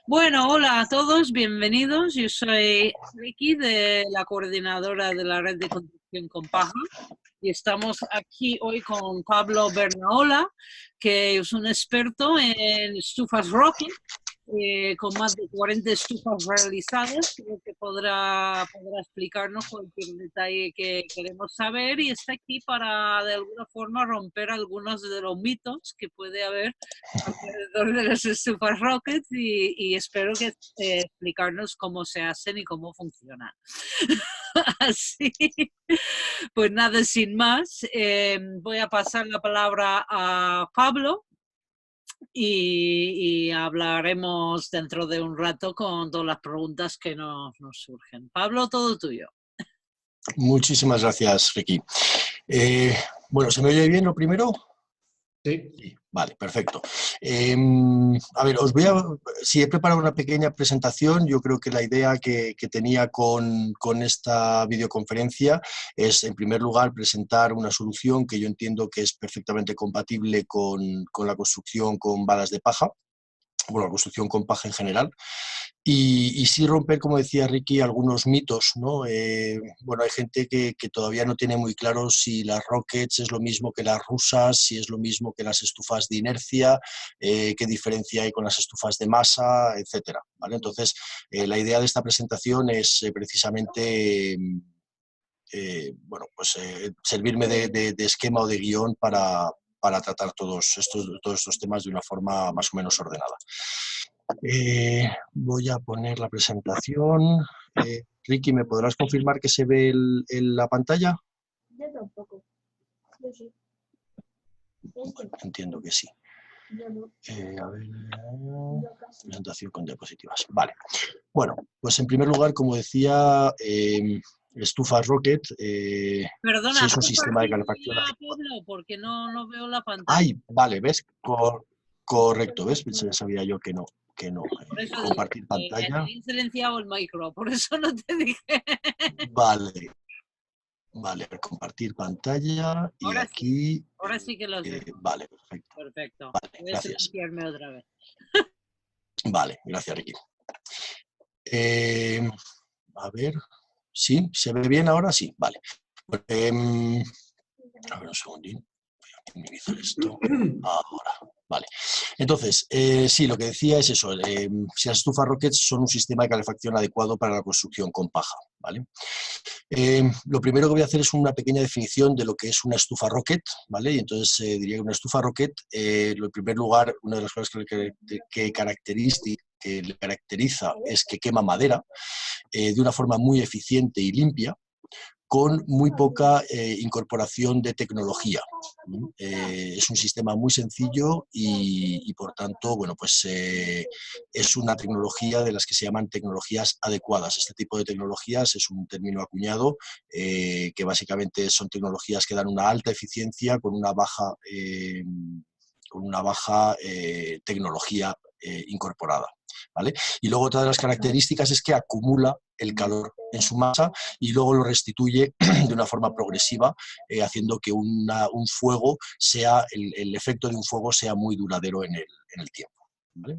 Bueno, hola a todos, bienvenidos. Yo soy Ricky, de la coordinadora de la red de construcción con paja, y estamos aquí hoy con Pablo Bernaola, que es un experto en estufas Rocky, con más de 40 estufas realizadas. Creo que podrá explicarnos cualquier detalle que queremos saber, y está aquí para de alguna forma romper algunos de los mitos que puede haber alrededor de las estufas Rockets, y espero que explicarnos cómo se hacen y cómo funcionan. Así, pues nada, sin más, voy a pasar la palabra a Pablo, y hablaremos dentro de un rato con todas las preguntas que nos surgen. Pablo, todo tuyo. Muchísimas gracias, Ricky. Bueno, ¿se me oye bien lo primero? Sí. Sí, vale, perfecto. A ver, sí, he preparado una pequeña presentación. Yo creo que la idea que tenía con esta videoconferencia es, en primer lugar, presentar una solución que yo entiendo que es perfectamente compatible con la construcción con balas de paja, bueno, la construcción con paja en general, y sí romper, como decía Ricky, algunos mitos, ¿no? Bueno, hay gente que todavía no tiene muy claro si las Rockets es lo mismo que las rusas, si es lo mismo que las estufas de inercia, qué diferencia hay con las estufas de masa, etcétera, ¿vale? Entonces, la idea de esta presentación es precisamente bueno, pues, servirme de esquema o de guión para tratar todos estos temas de una forma más o menos ordenada. Voy a poner la presentación. Ricky, ¿me podrás confirmar que se ve la pantalla? Yo tampoco. Yo sí. Entiendo que sí. Yo no. A ver, Yo casi. presentación con diapositivas. Vale. Bueno, pues en primer lugar, como decía, estufas Rocket, Perdona, si es un sistema de calefacción. Pablo, porque no veo la pantalla. Ay, vale, ¿ves? Correcto, ¿ves? Sabía yo que no. Por eso Compartir digo, pantalla. tenía silenciado el micro, por eso no te dije. Vale, compartir pantalla y Ahora aquí. sí, ahora sí que los veo. Vale, perfecto. Perfecto. Vale, Voy a gracias. silenciarme otra vez. Vale, gracias, Ricky. A ver, ¿sí? ¿Se ve bien ahora? Sí, vale. A ver, un segundín. Voy a minimizar esto. Ahora, vale. Entonces, sí, lo que decía es eso. Si las estufas Rockets son un sistema de calefacción adecuado para la construcción con paja, ¿vale? Lo primero que voy a hacer es una pequeña definición de lo que es una estufa Rocket, ¿vale? Y entonces diría que una estufa Rocket, en primer lugar, una de las cosas que le caracteriza es que quema madera de una forma muy eficiente y limpia, con muy poca incorporación de tecnología. Es un sistema muy sencillo y por tanto, bueno, pues es una tecnología de las que se llaman tecnologías adecuadas. Este tipo de tecnologías es un término acuñado que básicamente son tecnologías que dan una alta eficiencia con una baja tecnología incorporada, ¿vale? Y luego otra de las características es que acumula el calor en su masa y luego lo restituye de una forma progresiva, haciendo que un fuego sea, el efecto de un fuego sea muy duradero en el tiempo, ¿vale?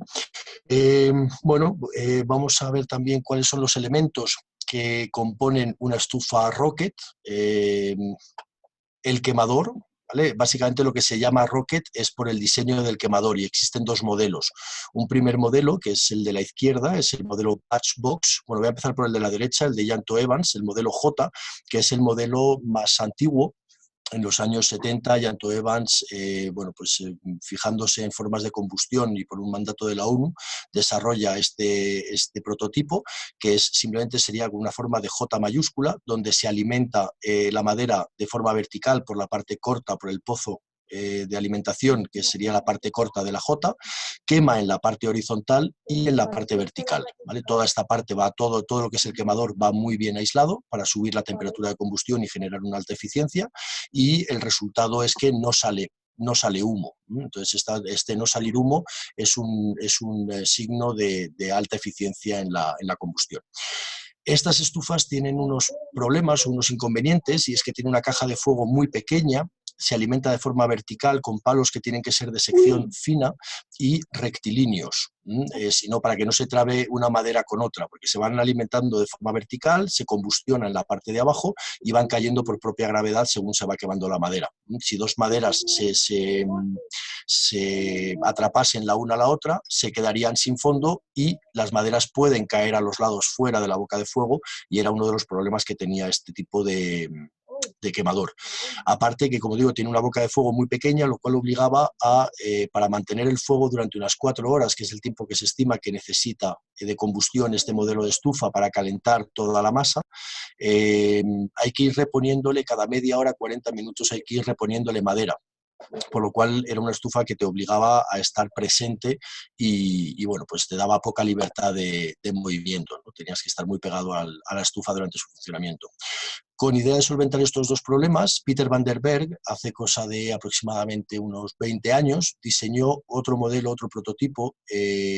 Bueno, vamos a ver también cuáles son los elementos que componen una estufa Rocket. El quemador, ¿vale? Básicamente lo que se llama Rocket es por el diseño del quemador, y existen dos modelos. Un primer modelo, que es el de la izquierda, es el modelo Patchbox. Bueno, voy a empezar por el de la derecha, el de Yanto Evans, el modelo J, que es el modelo más antiguo. En los años 70, Yanto Evans, bueno, pues, fijándose en formas de combustión y por un mandato de la ONU, desarrolla este prototipo, que simplemente sería una forma de J mayúscula, donde se alimenta la madera de forma vertical por la parte corta, por el pozo de alimentación, que sería la parte corta de la J, quema en la parte horizontal y en la parte vertical, ¿vale? Toda esta parte todo lo que es el quemador va muy bien aislado para subir la temperatura de combustión y generar una alta eficiencia, y el resultado es que no sale humo. Entonces, este no salir humo es un signo de alta eficiencia en la combustión. Estas estufas tienen unos problemas, unos inconvenientes, y es que tiene una caja de fuego muy pequeña, se alimenta de forma vertical con palos que tienen que ser de sección fina y rectilíneos, sino para que no se trabe una madera con otra, porque se van alimentando de forma vertical, se combustionan en la parte de abajo y van cayendo por propia gravedad según se va quemando la madera. Si dos maderas se atrapasen la una a la otra, se quedarían sin fondo y las maderas pueden caer a los lados fuera de la boca de fuego, y era uno de los problemas que tenía este tipo de quemador. Aparte que, como digo, tiene una boca de fuego muy pequeña, lo cual obligaba a, para mantener el fuego durante unas 4 horas, que es el tiempo que se estima que necesita de combustión este modelo de estufa para calentar toda la masa, hay que ir reponiéndole cada media hora, 40 minutos, hay que ir reponiéndole madera. Por lo cual era una estufa que te obligaba a estar presente y bueno, pues te daba poca libertad de movimiento, ¿no? Tenías que estar muy pegado a la estufa durante su funcionamiento. Con idea de solventar estos dos problemas, Peter van der Berg, hace cosa de aproximadamente unos 20 años, diseñó otro modelo, otro prototipo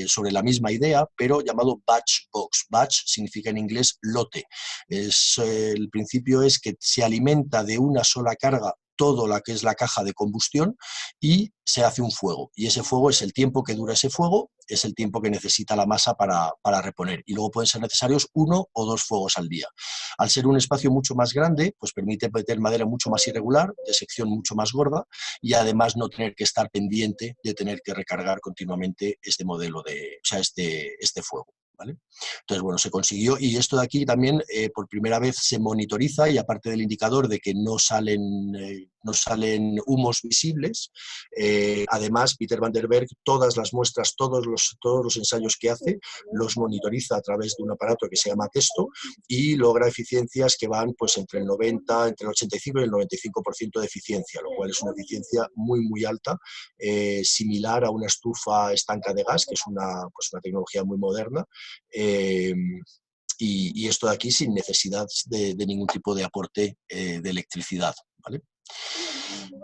sobre la misma idea, pero llamado batch box. Batch significa en inglés lote. El principio es que se alimenta de una sola carga todo lo que es la caja de combustión y se hace un fuego. Y ese fuego es el tiempo que dura ese fuego, es el tiempo que necesita la masa para reponer. Y luego pueden ser necesarios 1 o 2 fuegos al día. Al ser un espacio mucho más grande, pues permite meter madera mucho más irregular, de sección mucho más gorda, y además no tener que estar pendiente de tener que recargar continuamente este modelo este fuego. ¿Vale? Entonces, bueno, se consiguió, y esto de aquí también por primera vez se monitoriza, y aparte del indicador de que no salen humos visibles, además Peter van der Berg todas las muestras, todos los ensayos que hace, los monitoriza a través de un aparato que se llama Testo y logra eficiencias que van pues entre el 85 y el 95% de eficiencia, lo cual es una eficiencia muy, muy alta, similar a una estufa estanca de gas, que es una tecnología muy moderna. Y esto de aquí sin necesidad de ningún tipo de aporte de electricidad, ¿vale?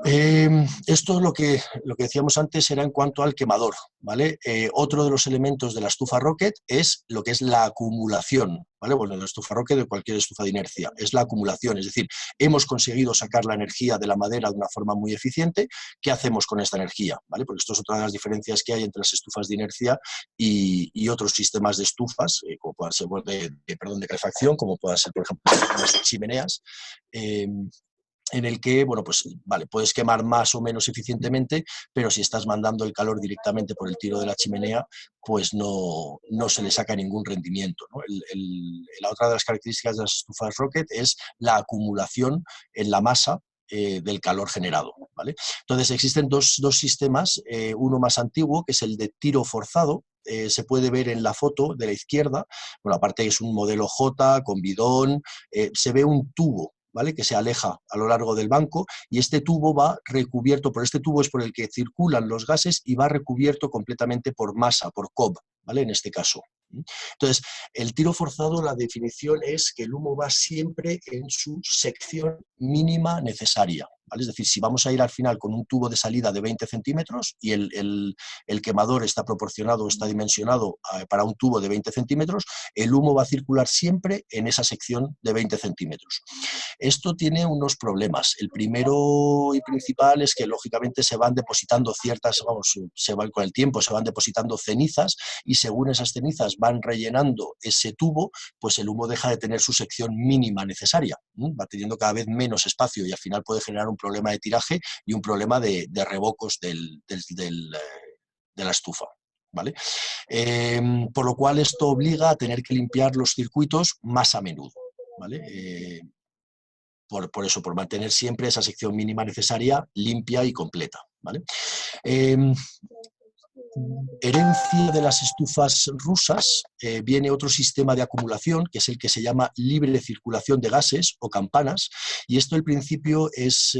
Esto lo que decíamos antes era en cuanto al quemador, ¿vale? Otro de los elementos de la estufa Rocket es lo que es la acumulación, ¿vale? Bueno, la estufa Rocket de cualquier estufa de inercia es la acumulación, es decir, hemos conseguido sacar la energía de la madera de una forma muy eficiente. ¿Qué hacemos con esta energía? ¿Vale? Porque esto es otra de las diferencias que hay entre las estufas de inercia y otros sistemas de estufas, como puedan ser de calefacción, como puedan ser, por ejemplo, las chimeneas. En el que, bueno, pues vale, puedes quemar más o menos eficientemente, pero si estás mandando el calor directamente por el tiro de la chimenea, pues no se le saca ningún rendimiento, ¿no? La otra de las características de las estufas Rocket es la acumulación en la masa del calor generado, ¿vale? Entonces existen dos sistemas, uno más antiguo, que es el de tiro forzado. Se puede ver en la foto de la izquierda, bueno, aparte es un modelo J con bidón, se ve un tubo, ¿vale? Que se aleja a lo largo del banco, y este tubo va recubierto, por este tubo es por el que circulan los gases, y va recubierto completamente por masa, por cob, ¿vale? En este caso. Entonces, el tiro forzado, la definición es que el humo va siempre en su sección mínima necesaria, ¿vale? Es decir, si vamos a ir al final con un tubo de salida de 20 centímetros y el quemador está proporcionado, está dimensionado para un tubo de 20 centímetros, el humo va a circular siempre en esa sección de 20 centímetros. Esto tiene unos problemas. El primero y principal es que, lógicamente, se van depositando con el tiempo se van depositando cenizas, y según esas cenizas van rellenando ese tubo, pues el humo deja de tener su sección mínima necesaria, va teniendo cada vez menos espacio, y al final puede generar un problema de tiraje y un problema de rebocos de la estufa, ¿vale? Por lo cual esto obliga a tener que limpiar los circuitos más a menudo, ¿vale? Por eso, por mantener siempre esa sección mínima necesaria limpia y completa, ¿vale? Herencia de las estufas rusas, viene otro sistema de acumulación, que es el que se llama libre circulación de gases o campanas, y esto al principio es,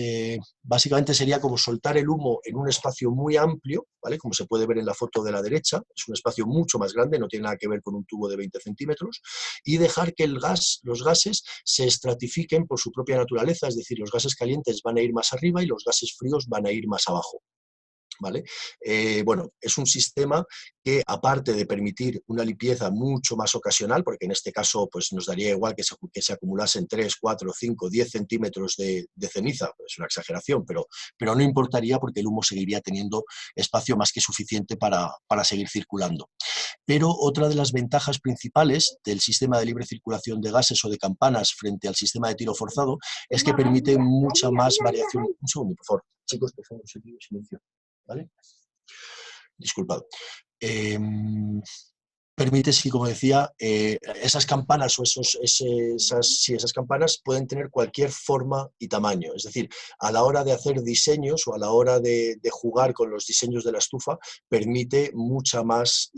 básicamente sería como soltar el humo en un espacio muy amplio, ¿vale? Como se puede ver en la foto de la derecha, es un espacio mucho más grande, no tiene nada que ver con un tubo de 20 centímetros, y dejar que los gases se estratifiquen por su propia naturaleza, es decir, los gases calientes van a ir más arriba y los gases fríos van a ir más abajo, ¿vale? Bueno, es un sistema que, aparte de permitir una limpieza mucho más ocasional, porque en este caso pues, nos daría igual que se acumulasen 3, 4, 5, 10 centímetros de ceniza, es una exageración, pero no importaría porque el humo seguiría teniendo espacio más que suficiente para seguir circulando. Pero otra de las ventajas principales del sistema de libre circulación de gases o de campanas frente al sistema de tiro forzado es que permite mucha más variación. Un segundo, por favor. Chicos, por favor, silencio. ¿Vale? Disculpad. Permite, sí, como decía, esas campanas o esas campanas pueden tener cualquier forma y tamaño. Es decir, a la hora de hacer diseños o a la hora de jugar con los diseños de la estufa, permite mucha más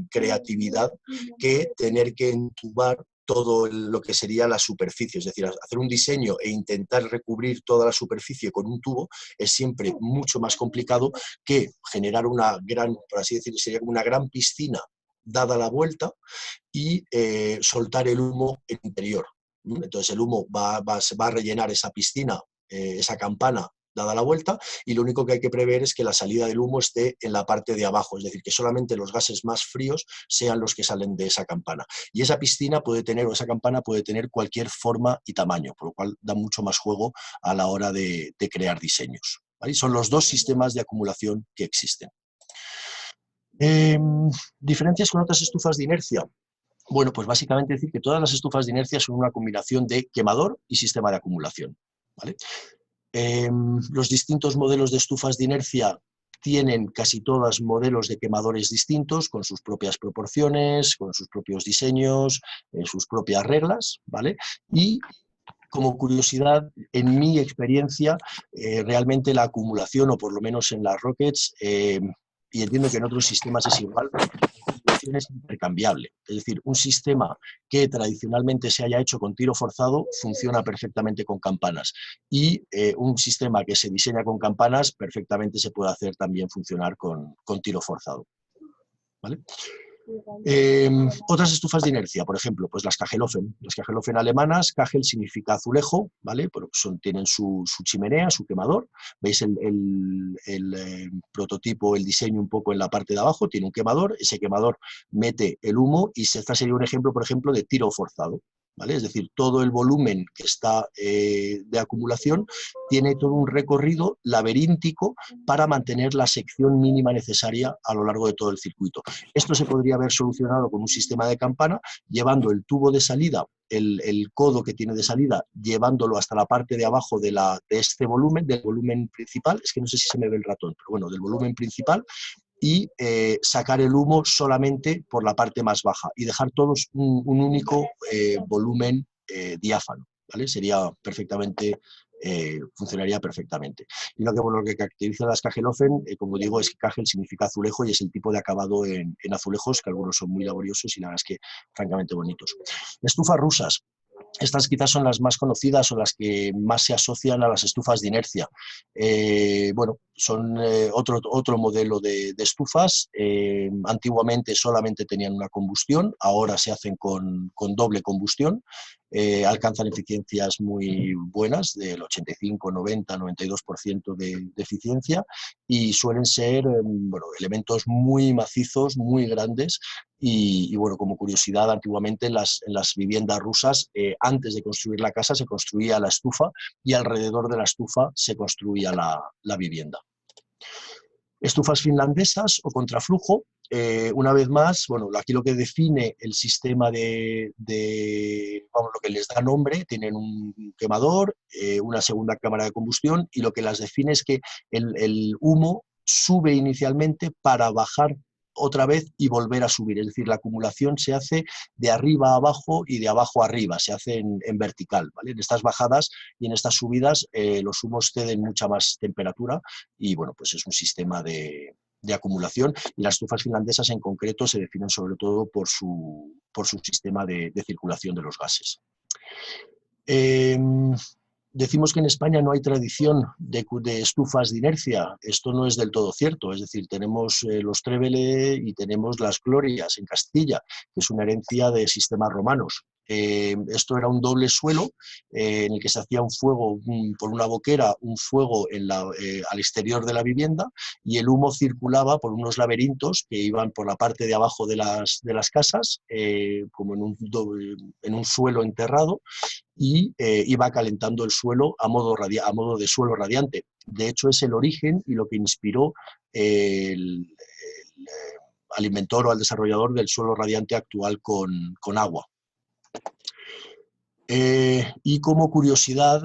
creatividad que tener que entubar todo lo que sería la superficie. Es decir, hacer un diseño e intentar recubrir toda la superficie con un tubo es siempre mucho más complicado que generar una gran, por así decirlo, sería como una gran piscina dada la vuelta y soltar el humo en interior. Entonces el humo va a rellenar esa piscina, esa campana dada la vuelta, y lo único que hay que prever es que la salida del humo esté en la parte de abajo, es decir, que solamente los gases más fríos sean los que salen de esa campana. Y esa piscina puede tener, o esa campana puede tener cualquier forma y tamaño, por lo cual da mucho más juego a la hora de crear diseños, ¿vale? Son los dos sistemas de acumulación que existen. Diferencias con otras estufas de inercia. Bueno, pues básicamente decir que todas las estufas de inercia son una combinación de quemador y sistema de acumulación, ¿vale? Los distintos modelos de estufas de inercia tienen casi todas modelos de quemadores distintos, con sus propias proporciones, con sus propios diseños, sus propias reglas, ¿vale? Y como curiosidad, en mi experiencia, realmente la acumulación, o por lo menos en las Rockets, y entiendo que en otros sistemas es igual, es intercambiable. Es decir, un sistema que tradicionalmente se haya hecho con tiro forzado funciona perfectamente con campanas, y un sistema que se diseña con campanas perfectamente se puede hacer también funcionar con tiro forzado, ¿vale? Otras estufas de inercia, por ejemplo, pues las Kachelofen. Las Kachelofen alemanas, Kachel significa azulejo, ¿vale? Pero tienen su chimenea, su quemador. Veis el prototipo, el diseño un poco en la parte de abajo, tiene un quemador, ese quemador mete el humo, y este sería un ejemplo, por ejemplo, de tiro forzado, ¿vale? Es decir, todo el volumen que está de acumulación tiene todo un recorrido laberíntico para mantener la sección mínima necesaria a lo largo de todo el circuito. Esto se podría haber solucionado con un sistema de campana, llevando el tubo de salida, el codo que tiene de salida, llevándolo hasta la parte de abajo de este volumen, del volumen principal. Es que no sé si se me ve el ratón, pero bueno, del volumen principal, y sacar el humo solamente por la parte más baja y dejar todos un único volumen diáfano, ¿vale? Sería perfectamente, funcionaría perfectamente. Y lo que caracteriza a las Kachelofen, como digo, es que Kachel significa azulejo, y es el tipo de acabado en azulejos, que algunos son muy laboriosos y la verdad es que francamente bonitos. Estufas rusas. Estas quizás son las más conocidas o las que más se asocian a las estufas de inercia. Bueno, son otro modelo de estufas. Antiguamente solamente tenían una combustión, ahora se hacen con doble combustión. Alcanzan eficiencias muy buenas, del 85, 90, 92% de eficiencia, y suelen ser bueno, elementos muy macizos, muy grandes. Y bueno, como curiosidad, antiguamente en las viviendas rusas, antes de construir la casa se construía la estufa, y alrededor de la estufa se construía la vivienda. Estufas finlandesas o contraflujo. Una vez más, bueno, aquí lo que define el sistema vamos, lo que les da nombre, tienen un quemador, una segunda cámara de combustión, y lo que las define es que el humo sube inicialmente para bajar otra vez y volver a subir. Es decir, la acumulación se hace de arriba a abajo y de abajo a arriba, se hace en vertical, ¿vale? En estas bajadas y en estas subidas los humos ceden mucha más temperatura, y bueno, pues es un sistema de acumulación, y las estufas finlandesas en concreto se definen sobre todo por su sistema de circulación de los gases. Decimos que en España no hay tradición de estufas de inercia. Esto no es del todo cierto. Es decir, tenemos los Trébele y tenemos las Glorias en Castilla, que es una herencia de sistemas romanos. Esto era un doble suelo en el que se hacía un fuego por una boquera, un fuego al exterior de la vivienda, y el humo circulaba por unos laberintos que iban por la parte de abajo de las casas, como en un suelo enterrado, y iba calentando el suelo a modo de suelo radiante. De hecho, es el origen y lo que inspiró al inventor o al desarrollador del suelo radiante actual con agua. Y como curiosidad,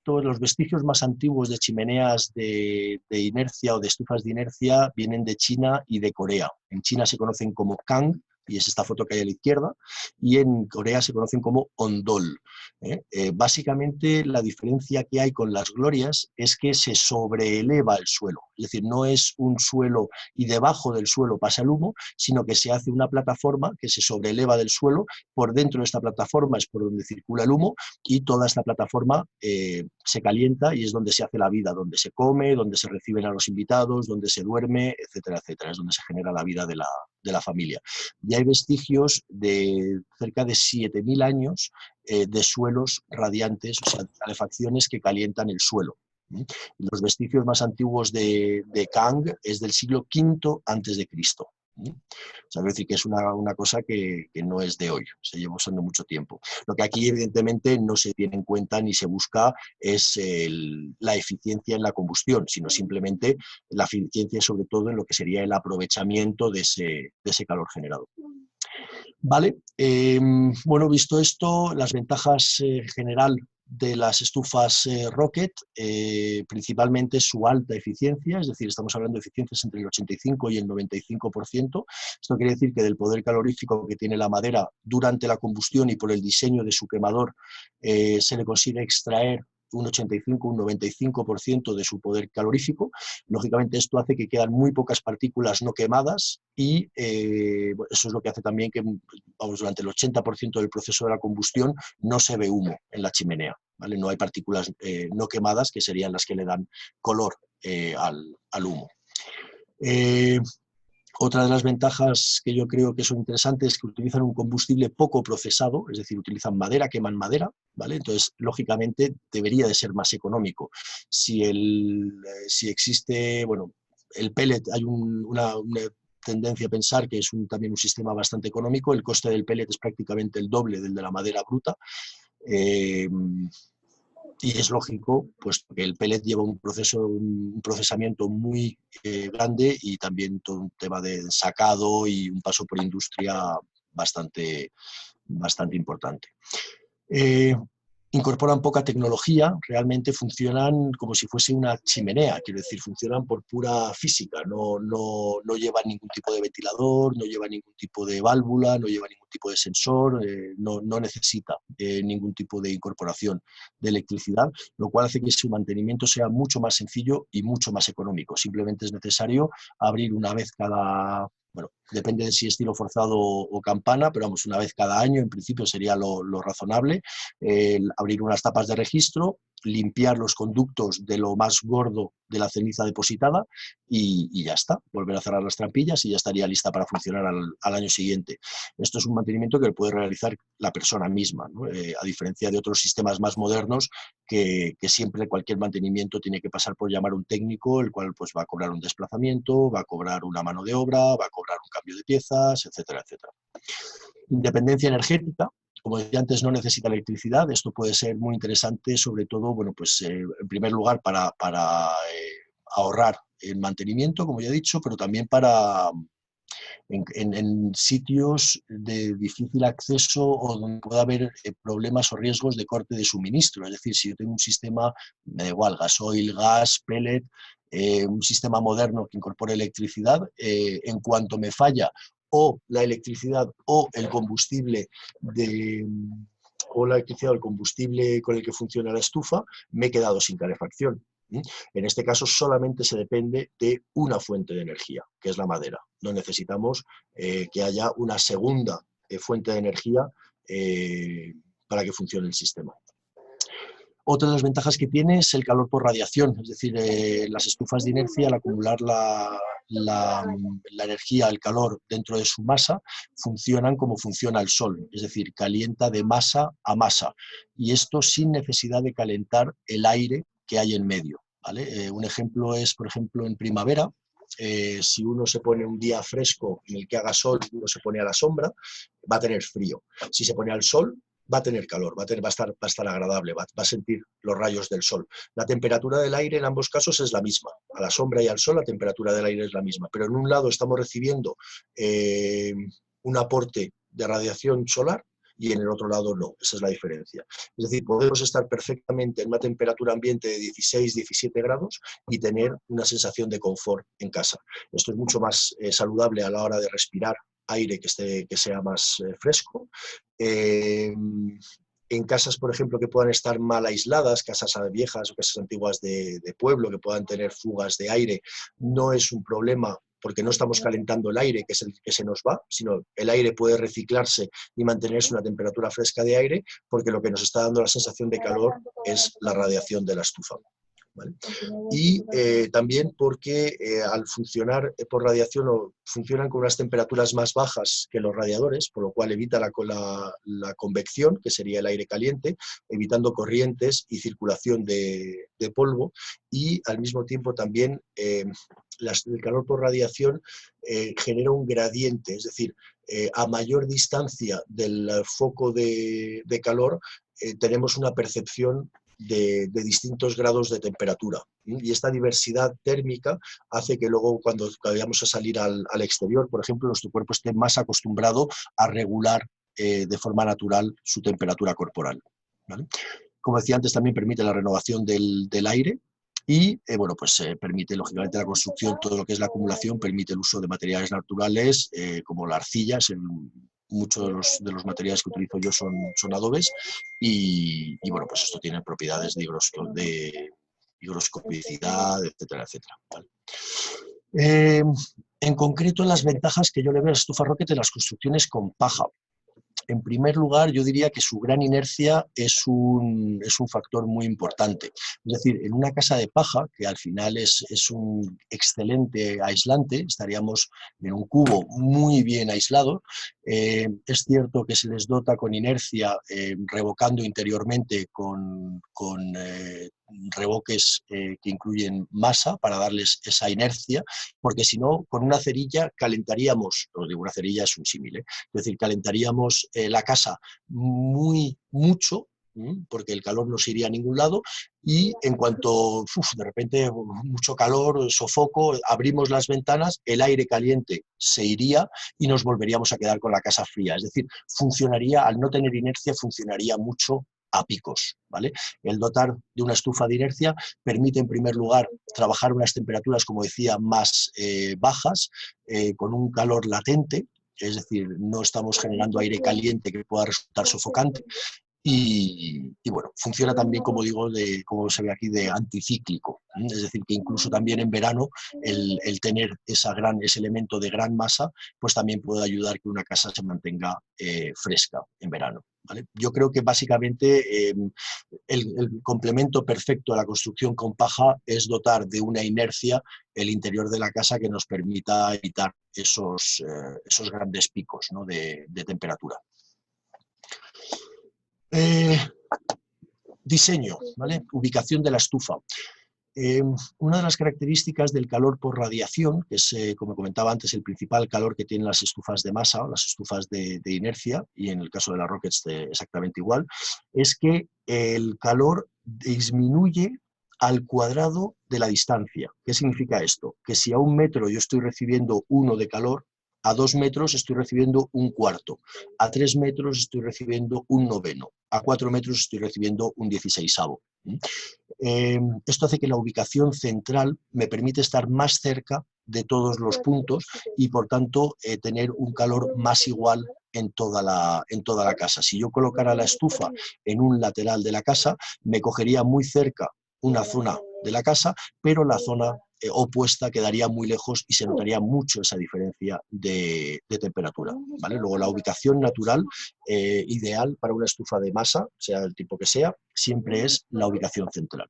los vestigios más antiguos de chimeneas de inercia o de estufas de inercia vienen de China y de Corea. En China se conocen como kang, y es esta foto que hay a la izquierda, y en Corea se conocen como ondol. Básicamente la diferencia que hay con las glorias es que se sobreeleva el suelo, es decir, no es un suelo y debajo del suelo pasa el humo, sino que se hace una plataforma que se sobreeleva del suelo. Por dentro de esta plataforma es por donde circula el humo, y toda esta plataforma se calienta y es donde se hace la vida, donde se come, donde se reciben a los invitados, donde se duerme, etcétera, etcétera. Es donde se genera la vida de la familia. Y hay vestigios de cerca de 7.000 años de suelos radiantes, o sea, de calefacciones que calientan el suelo. Los vestigios más antiguos de Kang es del siglo V a.C. O sea, quiero decir que es una cosa que no es de hoy, se lleva usando mucho tiempo. Lo que aquí evidentemente no se tiene en cuenta ni se busca es la eficiencia en la combustión, sino simplemente la eficiencia sobre todo en lo que sería el aprovechamiento de ese calor generado. Vale, bueno, visto esto, las ventajas general de las estufas Rocket, principalmente su alta eficiencia, es decir, estamos hablando de eficiencias entre el 85 y el 95%. Esto quiere decir que del poder calorífico que tiene la madera durante la combustión y por el diseño de su quemador, se le consigue extraer un 85, un 95% de su poder calorífico. Lógicamente esto hace que quedan muy pocas partículas no quemadas y eso es lo que hace también que durante el 80% del proceso de la combustión no se ve humo en la chimenea, ¿vale? No hay partículas no quemadas que serían las que le dan color al humo. Otra de las ventajas que yo creo que son interesantes es que utilizan un combustible poco procesado, es decir, utilizan madera, queman madera, ¿vale? Entonces, lógicamente, debería de ser más económico. Si existe, bueno, el pellet, hay una tendencia a pensar que es también un sistema bastante económico. El coste del pellet es prácticamente el doble del de la madera bruta. Y es lógico, pues que el pellet lleva un procesamiento muy grande y también todo un tema de sacado y un paso por industria bastante importante. Incorporan poca tecnología, realmente funcionan como si fuese una chimenea, quiero decir, funcionan por pura física, no llevan ningún tipo de ventilador, no llevan ningún tipo de válvula, no llevan ningún tipo de sensor, no necesita ningún tipo de incorporación de electricidad, lo cual hace que su mantenimiento sea mucho más sencillo y mucho más económico. Simplemente es necesario abrir una vez cada... Bueno, depende de si estilo forzado o campana, pero vamos, una vez cada año en principio sería lo razonable. Abrir unas tapas de registro, limpiar los conductos de lo más gordo de la ceniza depositada y ya está. Volver a cerrar las trampillas y ya estaría lista para funcionar al año siguiente. Esto es un mantenimiento que lo puede realizar la persona misma, ¿no? A diferencia de otros sistemas más modernos que siempre cualquier mantenimiento tiene que pasar por llamar a un técnico, el cual pues va a cobrar un desplazamiento, va a cobrar una mano de obra, va a cobrar un cambio de piezas, etcétera, etcétera. Independencia energética. Como decía antes, no necesita electricidad. Esto puede ser muy interesante, sobre todo, bueno, pues, en primer lugar, para ahorrar el mantenimiento, como ya he dicho, pero también para en sitios de difícil acceso o donde pueda haber problemas o riesgos de corte de suministro. Es decir, si yo tengo un sistema, me da igual, gasoil, gas, pellet, un sistema moderno que incorpore electricidad, en cuanto me falla o la electricidad o el combustible o el combustible con el que funciona la estufa, me he quedado sin calefacción. En este caso solamente se depende de una fuente de energía, que es la madera. No necesitamos que haya una segunda fuente de energía para que funcione el sistema. Otra de las ventajas que tiene es el calor por radiación, es decir, las estufas de inercia al acumular la energía, el calor dentro de su masa, funcionan como funciona el Sol, es decir, calienta de masa a masa, y esto sin necesidad de calentar el aire que hay en medio, ¿vale? Un ejemplo es, por ejemplo, en primavera. Si uno se pone un día fresco en el que haga sol y uno se pone a la sombra, va a tener frío. Si se pone al sol, va a tener calor, va a estar agradable, va a sentir los rayos del sol. La temperatura del aire en ambos casos es la misma. A la sombra y al sol la temperatura del aire es la misma, pero en un lado estamos recibiendo un aporte de radiación solar y en el otro lado no. Esa es la diferencia. Es decir, podemos estar perfectamente en una temperatura ambiente de 16, 17 grados y tener una sensación de confort en casa. Esto es mucho más saludable a la hora de respirar aire que sea más fresco. En casas, por ejemplo, que puedan estar mal aisladas, casas viejas o casas antiguas de pueblo, que puedan tener fugas de aire, no es un problema porque no estamos calentando el aire, que es el que se nos va, sino el aire puede reciclarse y mantenerse una temperatura fresca de aire, porque lo que nos está dando la sensación de calor es la radiación de la estufa, ¿vale? Y también porque al funcionar por radiación funcionan con unas temperaturas más bajas que los radiadores, por lo cual evita la convección, que sería el aire caliente, evitando corrientes y circulación de polvo, y al mismo tiempo también el calor por radiación genera un gradiente, es decir, a mayor distancia del foco de calor tenemos una percepción de distintos grados de temperatura. Y esta diversidad térmica hace que luego cuando vayamos a salir al exterior, por ejemplo, nuestro cuerpo esté más acostumbrado a regular de forma natural su temperatura corporal, ¿vale? Como decía antes, también permite la renovación del aire y bueno, pues permite lógicamente la construcción, todo lo que es la acumulación, permite el uso de materiales naturales como la arcilla. Muchos de los materiales que utilizo yo son adobes y bueno, pues esto tiene propiedades de higroscopicidad, etcétera, etcétera, ¿vale? En concreto, las ventajas que yo le veo a la estufa Rocket en las construcciones con paja. En primer lugar, yo diría que su gran inercia es un factor muy importante. Es decir, en una casa de paja, que al final es un excelente aislante, estaríamos en un cubo muy bien aislado. Es cierto que se les dota con inercia, revocando interiormente con revoques que incluyen masa para darles esa inercia, porque si no, con una cerilla calentaríamos, os digo, una cerilla es un símil, es decir, calentaríamos la casa mucho, porque el calor no se iría a ningún lado, y en cuanto de repente mucho calor, sofoco, abrimos las ventanas, el aire caliente se iría y nos volveríamos a quedar con la casa fría. Es decir, funcionaría, al no tener inercia, funcionaría mucho a picos, ¿vale? El dotar de una estufa de inercia permite, en primer lugar, trabajar unas temperaturas, como decía, más bajas, con un calor latente, es decir, no estamos generando aire caliente que pueda resultar sofocante. Y bueno, funciona también, como digo, como se ve aquí, de anticíclico. Es decir, que incluso también en verano el tener ese elemento de gran masa, pues también puede ayudar que una casa se mantenga fresca en verano, ¿vale? Yo creo que básicamente el complemento perfecto a la construcción con paja es dotar de una inercia el interior de la casa que nos permita evitar esos grandes picos, ¿no?, de temperatura. Diseño, ¿vale? Ubicación de la estufa. Una de las características del calor por radiación, que es, como comentaba antes, el principal calor que tienen las estufas de masa o las estufas de inercia, y en el caso de las Rockets exactamente igual, es que el calor disminuye al cuadrado de la distancia. ¿Qué significa esto? Que si a 1 metro yo estoy recibiendo 1 de calor, a 2 metros estoy recibiendo 1/4, a 3 metros estoy recibiendo 1/9, a 4 metros estoy recibiendo 1/16. Esto hace que la ubicación central me permite estar más cerca de todos los puntos y, por tanto, tener un calor más igual en toda la casa. Si yo colocara la estufa en un lateral de la casa, me cogería muy cerca una zona de la casa, pero la zona opuesta quedaría muy lejos y se notaría mucho esa diferencia de temperatura, ¿vale? Luego la ubicación natural ideal para una estufa de masa, sea del tipo que sea, siempre es la ubicación central.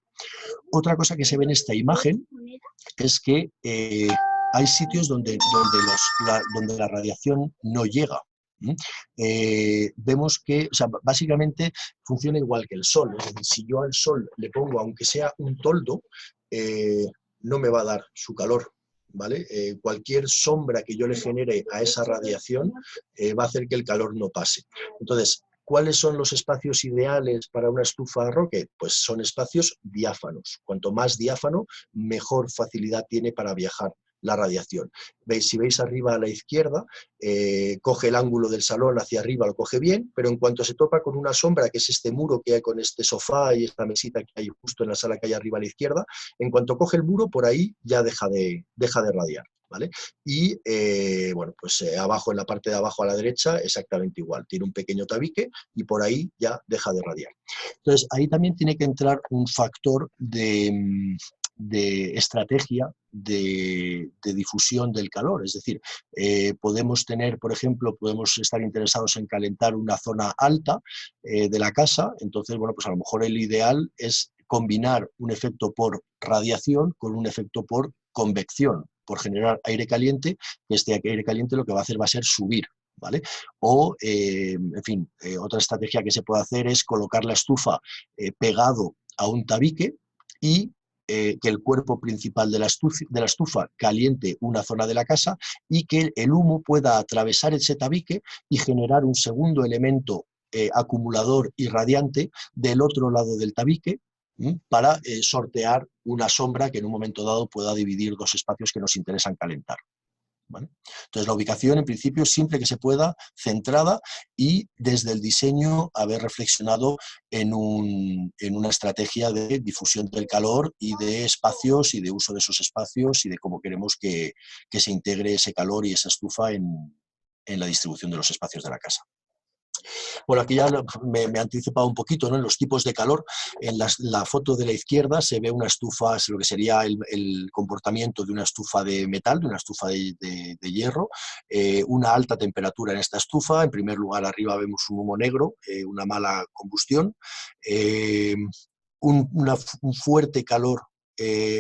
Otra cosa que se ve en esta imagen es que hay sitios donde la radiación no llega. Vemos que, o sea, básicamente funciona igual que el sol. Es decir, si yo al sol le pongo, aunque sea un toldo, no me va a dar su calor, ¿vale? Cualquier sombra que yo le genere a esa radiación va a hacer que el calor no pase. Entonces, ¿cuáles son los espacios ideales para una estufa Rocket? Pues son espacios diáfanos. Cuanto más diáfano, mejor facilidad tiene para viajar la radiación. ¿Veis? Si veis arriba a la izquierda, coge el ángulo del salón hacia arriba, lo coge bien, pero en cuanto se topa con una sombra, que es este muro que hay con este sofá y esta mesita que hay justo en la sala que hay arriba a la izquierda, en cuanto coge el muro, por ahí ya deja de radiar, ¿vale? Y bueno, pues abajo, en la parte de abajo a la derecha, exactamente igual. Tiene un pequeño tabique y por ahí ya deja de radiar. Entonces, ahí también tiene que entrar un factor de estrategia de difusión del calor. Es decir, podemos tener, por ejemplo, podemos estar interesados en calentar una zona alta de la casa. Entonces, bueno, pues a lo mejor el ideal es combinar un efecto por radiación con un efecto por convección, por generar aire caliente, que este aire caliente lo que va a hacer va a ser subir, ¿vale? O, en fin, otra estrategia que se puede hacer es colocar la estufa pegado a un tabique y que el cuerpo principal de la estufa caliente una zona de la casa y que el humo pueda atravesar ese tabique y generar un segundo elemento acumulador y radiante del otro lado del tabique, para sortear una sombra que en un momento dado pueda dividir dos espacios que nos interesan calentar, ¿vale? Entonces, la ubicación, en principio, siempre que se pueda, centrada, y desde el diseño haber reflexionado en una estrategia de difusión del calor y de espacios y de uso de esos espacios y de cómo queremos que se integre ese calor y esa estufa en la distribución de los espacios de la casa. Bueno, aquí ya me he anticipado un poquito, ¿no?, en los tipos de calor. En la foto de la izquierda se ve una estufa, lo que sería el comportamiento de una estufa de metal, de una estufa de hierro, una alta temperatura en esta estufa. En primer lugar, arriba vemos un humo negro, una mala combustión, un fuerte calor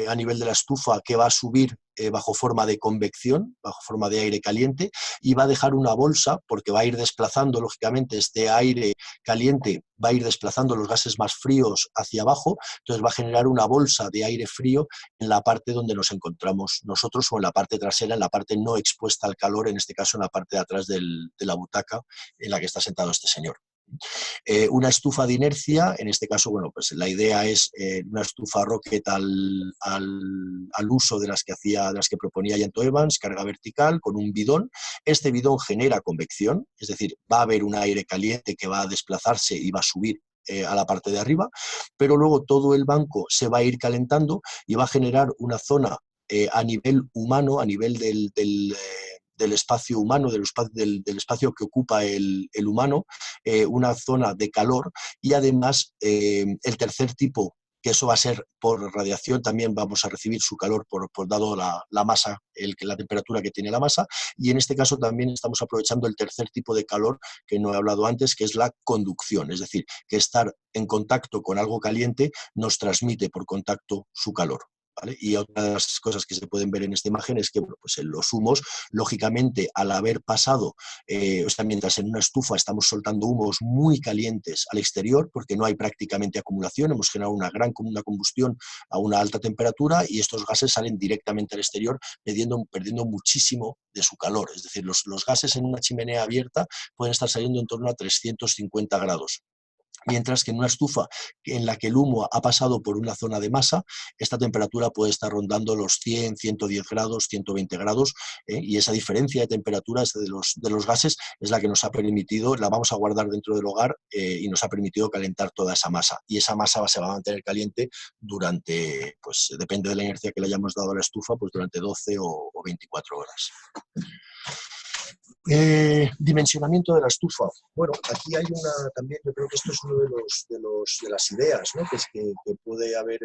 a nivel de la estufa que va a subir bajo forma de convección, bajo forma de aire caliente, y va a dejar una bolsa, porque va a ir desplazando, lógicamente, este aire caliente va a ir desplazando los gases más fríos hacia abajo. Entonces va a generar una bolsa de aire frío en la parte donde nos encontramos nosotros, o en la parte trasera, en la parte no expuesta al calor, en este caso en la parte de atrás de la butaca en la que está sentado este señor. Una estufa de inercia, en este caso, bueno, pues la idea es una estufa Rocket al uso de las que proponía Yanto Evans, carga vertical con un bidón. Este bidón genera convección, es decir, va a haber un aire caliente que va a desplazarse y va a subir a la parte de arriba, pero luego todo el banco se va a ir calentando y va a generar una zona a nivel humano, a nivel del espacio humano, del espacio que ocupa el humano, una zona de calor, y además el tercer tipo, que eso va a ser por radiación, también vamos a recibir su calor dado la masa, la temperatura que tiene la masa, y en este caso también estamos aprovechando el tercer tipo de calor que no he hablado antes, que es la conducción, es decir, que estar en contacto con algo caliente nos transmite por contacto su calor, ¿vale? Y otra de las cosas que se pueden ver en esta imagen es que, bueno, pues en los humos, lógicamente, al haber pasado, o sea, mientras en una estufa estamos soltando humos muy calientes al exterior, porque no hay prácticamente acumulación, hemos generado una combustión a una alta temperatura, y estos gases salen directamente al exterior, perdiendo muchísimo de su calor. Es decir, los gases en una chimenea abierta pueden estar saliendo en torno a 350 grados. Mientras que en una estufa en la que el humo ha pasado por una zona de masa, esta temperatura puede estar rondando los 100, 110 grados, 120 grados, y esa diferencia de temperaturas de los gases es la que nos ha permitido, la vamos a guardar dentro del hogar, y nos ha permitido calentar toda esa masa. Y esa masa se va a mantener caliente durante, pues depende de la inercia que le hayamos dado a la estufa, pues durante 12 o 24 horas. Dimensionamiento de la estufa. Bueno, aquí hay también, yo creo que esto es uno de las ideas, ¿no?, que puede haber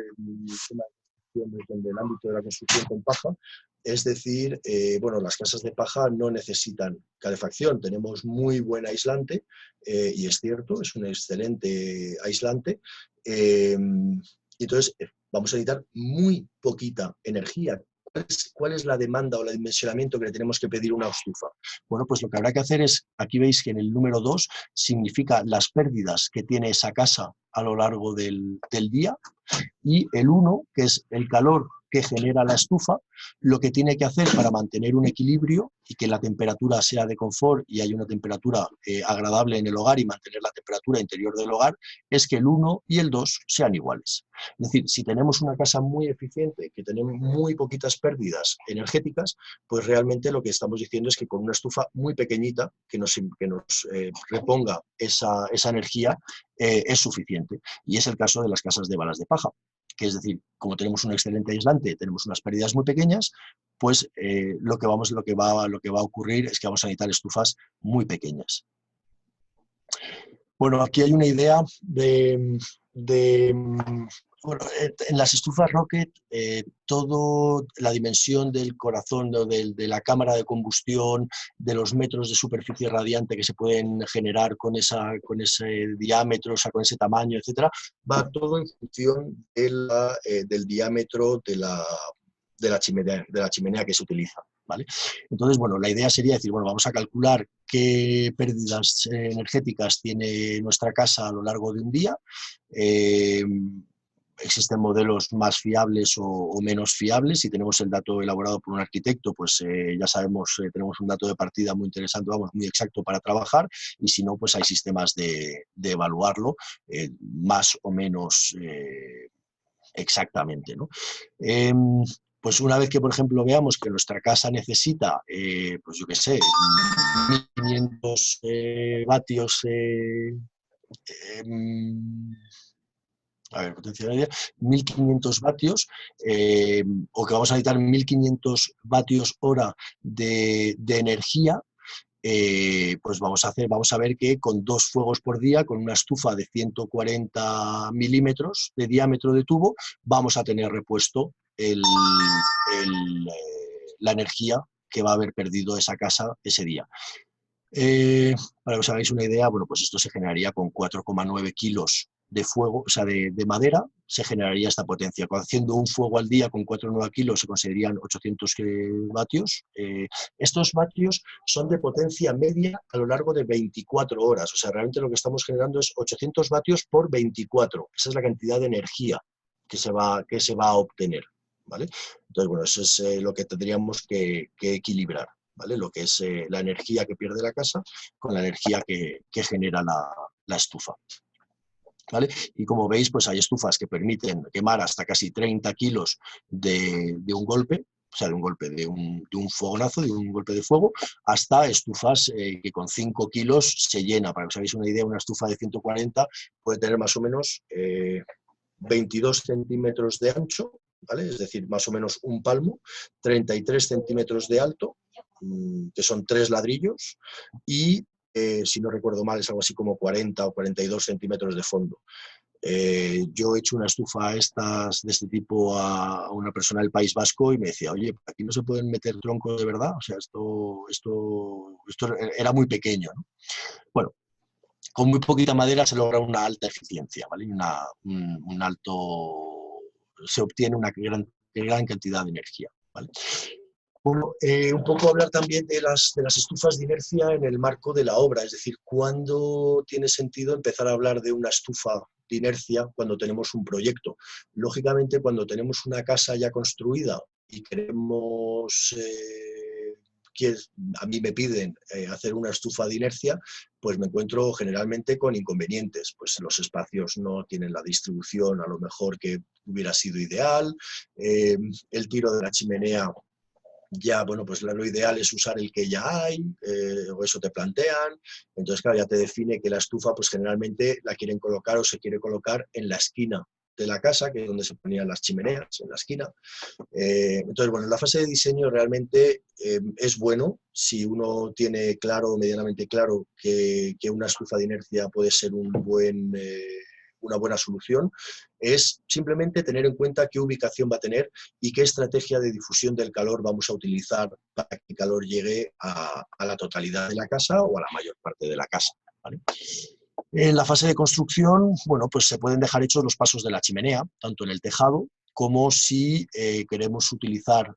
del ámbito de la construcción con paja. Es decir, bueno, las casas de paja no necesitan calefacción, tenemos muy buen aislante, y es cierto, es un excelente aislante. Entonces, vamos a necesitar muy poquita energía. ¿Cuál es la demanda o el dimensionamiento que le tenemos que pedir a una estufa? Bueno, pues lo que habrá que hacer es, aquí veis que en el número 2 significa las pérdidas que tiene esa casa a lo largo del día, y el 1, que es el calor que genera la estufa, lo que tiene que hacer para mantener un equilibrio y que la temperatura sea de confort y haya una temperatura agradable en el hogar y mantener la temperatura interior del hogar, es que el 1 y el 2 sean iguales. Es decir, si tenemos una casa muy eficiente, que tenemos muy poquitas pérdidas energéticas, pues realmente lo que estamos diciendo es que con una estufa muy pequeñita que nos reponga esa energía es suficiente. Y es el caso de las casas de balas de paja, que es decir, como tenemos un excelente aislante, tenemos unas pérdidas muy pequeñas, pues lo que va a ocurrir es que vamos a necesitar estufas muy pequeñas. Bueno, aquí hay una idea bueno, en las estufas Rocket, toda la dimensión del corazón, de la cámara de combustión, de los metros de superficie radiante que se pueden generar con ese diámetro, o sea, con ese tamaño, etcétera, va todo en función del diámetro de la chimenea que se utiliza, ¿vale? Entonces, bueno, la idea sería decir, bueno, vamos a calcular qué pérdidas energéticas tiene nuestra casa a lo largo de un día. Existen modelos más fiables o menos fiables. Si tenemos el dato elaborado por un arquitecto, pues ya sabemos, tenemos un dato de partida muy interesante, vamos, muy exacto para trabajar, y si no, pues hay sistemas de evaluarlo más o menos exactamente, ¿no? Pues una vez que, por ejemplo, veamos que nuestra casa necesita, pues yo qué sé, 1500 vatios, a ver, potencia media, 1500 vatios, o que vamos a necesitar 1500 vatios hora de energía, pues vamos a ver que con 2 fuegos por día, con una estufa de 140 milímetros de diámetro de tubo, vamos a tener repuesto la energía que va a haber perdido esa casa ese día. Para que os hagáis una idea, bueno, pues esto se generaría con 4,9 kilos de fuego, o sea, de madera, se generaría esta potencia. Haciendo un fuego al día con 4,9 kilos se conseguirían 800 vatios. Estos vatios son de potencia media a lo largo de 24 horas. O sea, realmente lo que estamos generando es 800 vatios por 24. Esa es la cantidad de energía que se va a obtener, ¿vale? Entonces, bueno, eso es lo que tendríamos que equilibrar, ¿vale? Lo que es la energía que pierde la casa con la energía que genera la estufa, ¿vale? Y como veis, pues hay estufas que permiten quemar hasta casi 30 kilos de un golpe, o sea, de un fogonazo, de un golpe de fuego, hasta estufas que con 5 kilos se llena. Para que os hagáis una idea, una estufa de 140 puede tener más o menos 22 centímetros de ancho, ¿vale? Es decir, más o menos un palmo, 33 centímetros de alto, que son 3 ladrillos, y si no recuerdo mal es algo así como 40 o 42 centímetros de fondo. Yo he hecho una estufa de este tipo a una persona del País Vasco y me decía, oye, aquí no se pueden meter troncos de verdad, o sea, esto era muy pequeño, ¿no? Bueno, con muy poquita madera se logra una alta eficiencia, ¿vale? Se obtiene una gran cantidad de energía, ¿vale? Bueno, un poco hablar también de las estufas de inercia en el marco de la obra, es decir, ¿cuándo tiene sentido empezar a hablar de una estufa de inercia cuando tenemos un proyecto? Lógicamente, cuando tenemos una casa ya construida y queremos, a mí me piden hacer una estufa de inercia, pues me encuentro generalmente con inconvenientes, pues los espacios no tienen la distribución a lo mejor que hubiera sido ideal, el tiro de la chimenea ya, bueno, pues lo ideal es usar el que ya hay, o eso te plantean, entonces claro, ya te define que la estufa pues generalmente la quieren colocar o se quiere colocar en la esquina de la casa, que es donde se ponían las chimeneas, en la esquina. Entonces, bueno, en la fase de diseño realmente es bueno si uno tiene claro, medianamente claro, que una estufa de inercia puede ser un buen una buena solución es simplemente tener en cuenta qué ubicación va a tener y qué estrategia de difusión del calor vamos a utilizar para que el calor llegue a la totalidad de la casa o a la mayor parte de la casa, ¿vale? En la fase de construcción, bueno, pues se pueden dejar hechos los pasos de la chimenea, tanto en el tejado como si queremos utilizar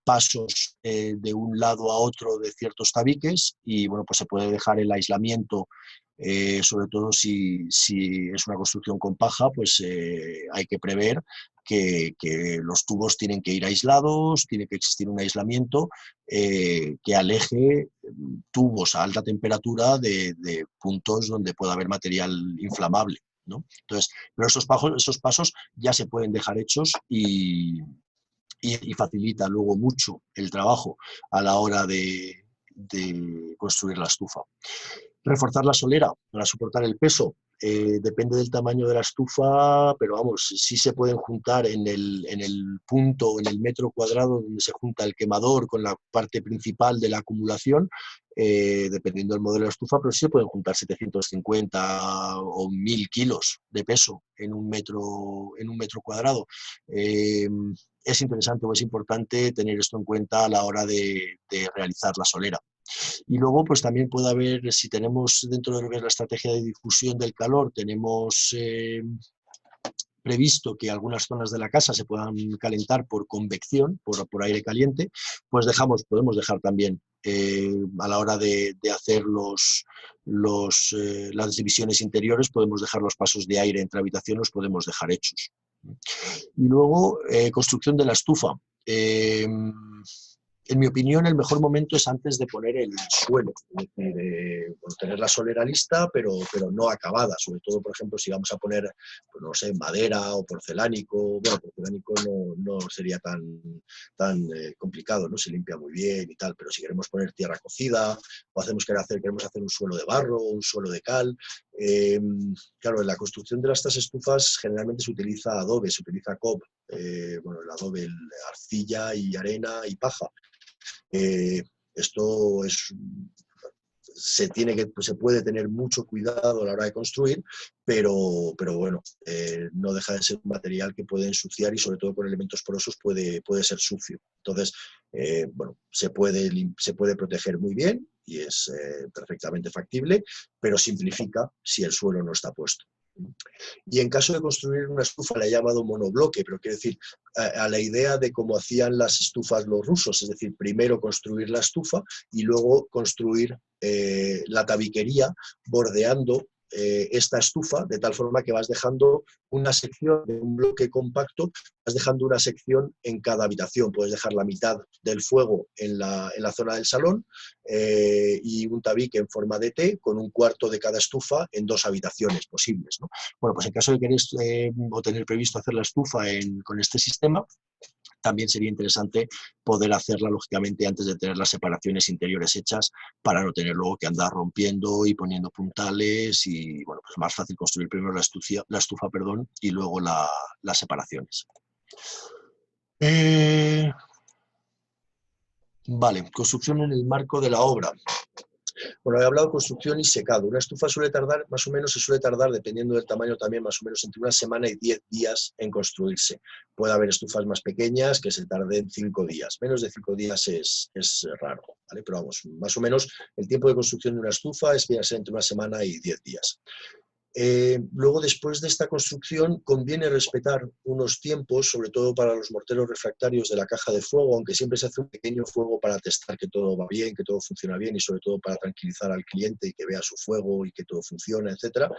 pasos de un lado a otro de ciertos tabiques, y bueno, pues se puede dejar el aislamiento, sobre todo si es una construcción con paja, pues hay que prever que los tubos tienen que ir aislados, tiene que existir un aislamiento que aleje tubos a alta temperatura de puntos donde pueda haber material inflamable, ¿no? Entonces, pero esos pasos ya se pueden dejar hechos y facilita luego mucho el trabajo a la hora de construir la estufa. Reforzar la solera para soportar el peso. Depende del tamaño de la estufa, pero vamos, sí se pueden juntar en el punto, en el metro cuadrado donde se junta el quemador con la parte principal de la acumulación, dependiendo del modelo de estufa, pero sí se pueden juntar 750 o 1000 kilos de peso en un metro cuadrado. Es interesante o es importante tener esto en cuenta a la hora de realizar la solera. Y luego, pues también puede haber, si tenemos dentro de lo que es la estrategia de difusión del calor, tenemos previsto que algunas zonas de la casa se puedan calentar por convección, por aire caliente, pues podemos dejar también a la hora de hacer las divisiones interiores, podemos dejar los pasos de aire entre habitaciones, los podemos dejar hechos. Y luego, construcción de la estufa. En mi opinión, el mejor momento es antes de poner el suelo, es decir, tener la solera lista, pero no acabada, sobre todo, por ejemplo, si vamos a poner, pues no sé, madera o porcelánico. Bueno, porcelánico no sería tan complicado, ¿no? Se limpia muy bien y tal, pero si queremos poner tierra cocida o queremos hacer un suelo de barro o un suelo de cal, claro, en la construcción de estas estufas generalmente se utiliza adobe, se utiliza cob, bueno, el adobe, arcilla y arena y paja. Esto se puede tener mucho cuidado a la hora de construir, pero bueno, no deja de ser un material que puede ensuciar y sobre todo con elementos porosos puede ser sucio. Entonces, bueno, se puede proteger muy bien y es perfectamente factible, pero simplifica si el suelo no está puesto. Y en caso de construir una estufa, la he llamado monobloque, pero quiero decir, a la idea de cómo hacían las estufas los rusos, es decir, primero construir la estufa y luego construir la tabiquería bordeando esta estufa, de tal forma que vas dejando una sección de un bloque compacto, vas dejando una sección en cada habitación. Puedes dejar la mitad del fuego en la zona del salón y un tabique en forma de T con un cuarto de cada estufa en 2 habitaciones posibles, ¿no? Bueno, pues en caso de querer o tener previsto hacer la estufa con este sistema, también sería interesante poder hacerla, lógicamente, antes de tener las separaciones interiores hechas, para no tener luego que andar rompiendo y poniendo puntales, y bueno, pues más fácil construir primero la estufa, y luego las separaciones. Vale, construcción en el marco de la obra. Bueno, he hablado de construcción y secado. Una estufa se suele tardar, dependiendo del tamaño también, más o menos entre 1 semana y 10 días en construirse. Puede haber estufas más pequeñas que se tarden 5 días. Menos de 5 días es raro, ¿vale? Pero vamos, más o menos el tiempo de construcción de una estufa es entre 1 semana y 10 días. Luego, después de esta construcción, conviene respetar unos tiempos, sobre todo para los morteros refractarios de la caja de fuego, aunque siempre se hace un pequeño fuego para testar que todo va bien, que todo funciona bien y sobre todo para tranquilizar al cliente y que vea su fuego y que todo funciona, etc.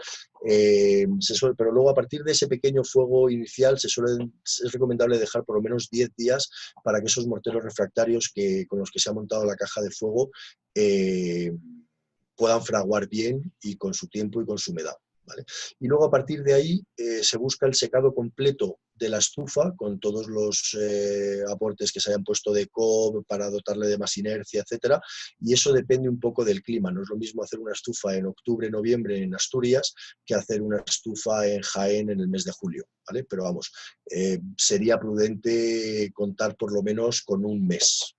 Pero luego, a partir de ese pequeño fuego inicial, es recomendable dejar por lo menos 10 días para que esos morteros refractarios con los que se ha montado la caja de fuego puedan fraguar bien y con su tiempo y con su humedad, ¿vale? Y luego, a partir de ahí, se busca el secado completo de la estufa con todos los aportes que se hayan puesto de cob para dotarle de más inercia, etcétera, y eso depende un poco del clima. No es lo mismo hacer una estufa en octubre, noviembre en Asturias que hacer una estufa en Jaén en el mes de julio, ¿vale? Pero vamos, sería prudente contar por lo menos con un mes,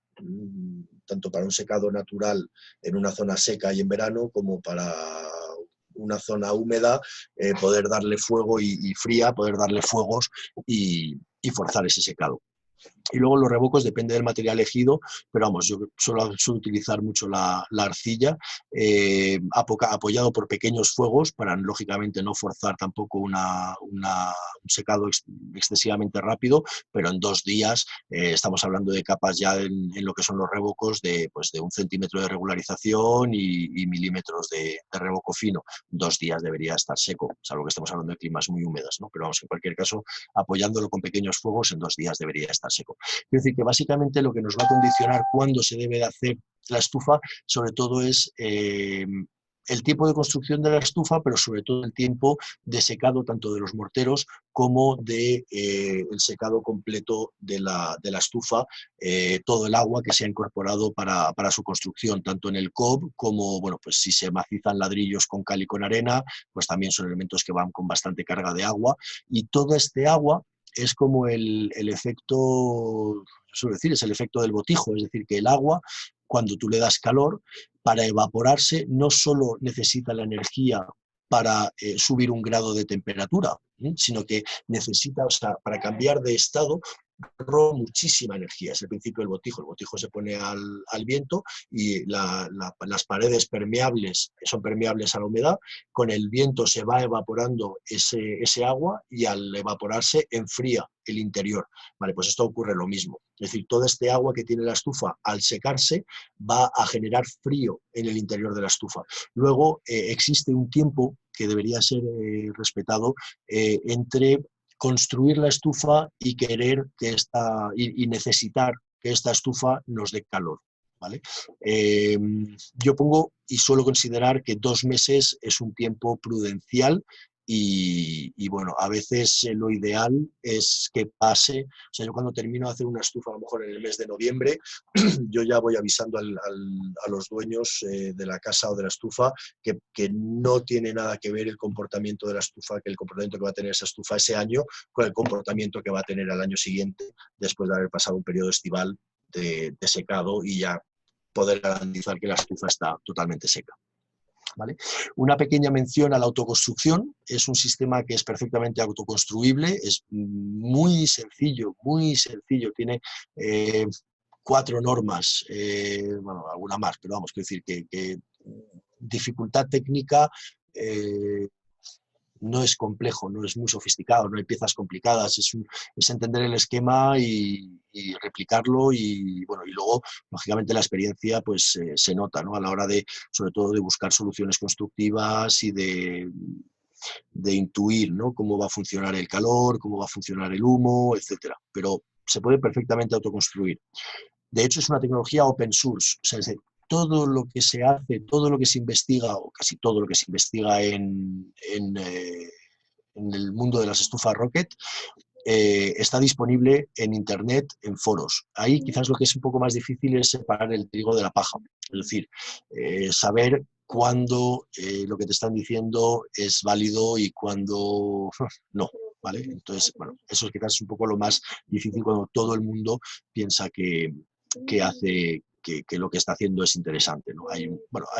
tanto para un secado natural en una zona seca y en verano, como para una zona húmeda, poder darle fuego y fría, poder darle fuegos y forzar ese secado. Y luego los revocos depende del material elegido, pero vamos, yo suelo utilizar mucho la arcilla, apoyado por pequeños fuegos para, lógicamente, no forzar tampoco un secado excesivamente rápido, pero en 2 días estamos hablando de capas ya en lo que son los revocos de 1 centímetro de regularización y milímetros de revoco fino. 2 días debería estar seco, salvo que estemos hablando de climas muy húmedos, ¿no? Pero vamos, en cualquier caso, apoyándolo con pequeños fuegos, en 2 días debería estar seco. Es decir, que básicamente lo que nos va a condicionar cuándo se debe de hacer la estufa, sobre todo es el tiempo de construcción de la estufa, pero sobre todo el tiempo de secado tanto de los morteros como de el secado completo de la estufa, todo el agua que se ha incorporado para su construcción, tanto en el cob como, bueno, pues si se macizan ladrillos con cal y con arena, pues también son elementos que van con bastante carga de agua, y todo este agua es como el efecto, suelo decir, es el efecto del botijo, es decir, que el agua, cuando tú le das calor, para evaporarse no solo necesita la energía para subir 1 grado de temperatura, sino que necesita, o sea, para cambiar de estado, ahorró muchísima energía. Es el principio del botijo. El botijo se pone al viento y las paredes permeables son permeables a la humedad. Con el viento se va evaporando ese agua y al evaporarse enfría el interior. Vale, pues esto ocurre lo mismo. Es decir, todo este agua que tiene la estufa al secarse va a generar frío en el interior de la estufa. Luego existe un tiempo que debería ser respetado entre construir la estufa y querer que y necesitar que esta estufa nos dé calor, ¿vale? Yo pongo y suelo considerar que 2 meses es un tiempo prudencial y bueno, a veces lo ideal es que pase, o sea, yo cuando termino de hacer una estufa, a lo mejor en el mes de noviembre, yo ya voy avisando a los dueños de la casa o de la estufa que no tiene nada que ver el comportamiento de la estufa, que el comportamiento que va a tener esa estufa ese año con el comportamiento que va a tener al año siguiente, después de haber pasado un periodo estival de secado y ya poder garantizar que la estufa está totalmente seca. ¿Vale? Una pequeña mención a la autoconstrucción. Es un sistema que es perfectamente autoconstruible, es muy sencillo, tiene 4 normas, bueno, alguna más, pero vamos, quiero decir que dificultad técnica, no es complejo, no es muy sofisticado, no hay piezas complicadas, es entender el esquema y replicarlo y, bueno, y luego, lógicamente, la experiencia pues se nota, ¿no? A la hora de, sobre todo, de buscar soluciones constructivas y de intuir, ¿no? Cómo va a funcionar el calor, cómo va a funcionar el humo, etcétera. Pero se puede perfectamente autoconstruir. De hecho, es una tecnología open source, o sea, es decir, todo lo que se hace, todo lo que se investiga, o casi todo lo que se investiga en el mundo de las estufas Rocket, está disponible en Internet, en foros. Ahí quizás lo que es un poco más difícil es separar el trigo de la paja, es decir, saber cuándo lo que te están diciendo es válido y cuándo no. ¿Vale? Entonces, bueno, eso quizás es un poco lo más difícil cuando todo el mundo piensa que lo que está haciendo es interesante, ¿no? Hay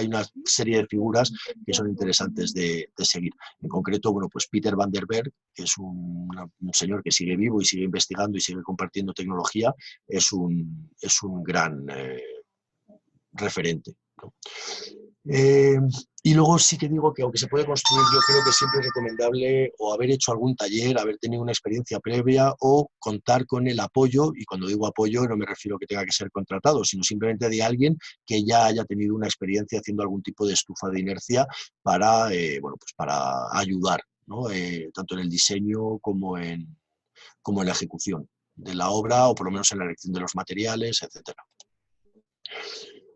una serie de figuras que son interesantes de seguir. En concreto, bueno, pues Peter van der Berg, que es un señor que sigue vivo y sigue investigando y sigue compartiendo tecnología, es un gran referente, ¿no? Y luego sí que digo que aunque se puede construir, yo creo que siempre es recomendable o haber hecho algún taller, haber tenido una experiencia previa o contar con el apoyo, y cuando digo apoyo no me refiero a que tenga que ser contratado, sino simplemente de alguien que ya haya tenido una experiencia haciendo algún tipo de estufa de inercia para, pues para ayudar, ¿no? Tanto en el diseño como en la ejecución de la obra o por lo menos en la elección de los materiales, etcétera.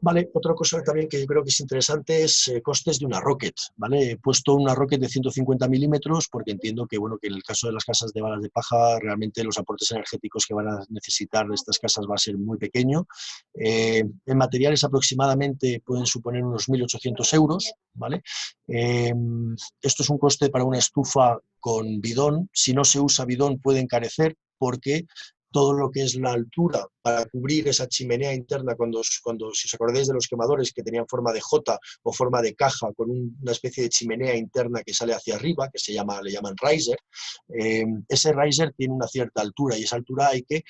Vale, otra cosa también que yo creo que es interesante es costes de una Rocket, ¿vale? He puesto una Rocket de 150 milímetros porque entiendo que, bueno, que en el caso de las casas de balas de paja realmente los aportes energéticos que van a necesitar estas casas va a ser muy pequeño. En materiales aproximadamente pueden suponer unos 1.800 euros, ¿vale? Esto es un coste para una estufa con bidón. Si no se usa bidón puede encarecer porque todo lo que es la altura para cubrir esa chimenea interna, si os acordáis de los quemadores que tenían forma de J o forma de caja, con una especie de chimenea interna que sale hacia arriba, que le llaman riser. Ese riser tiene una cierta altura y esa altura hay que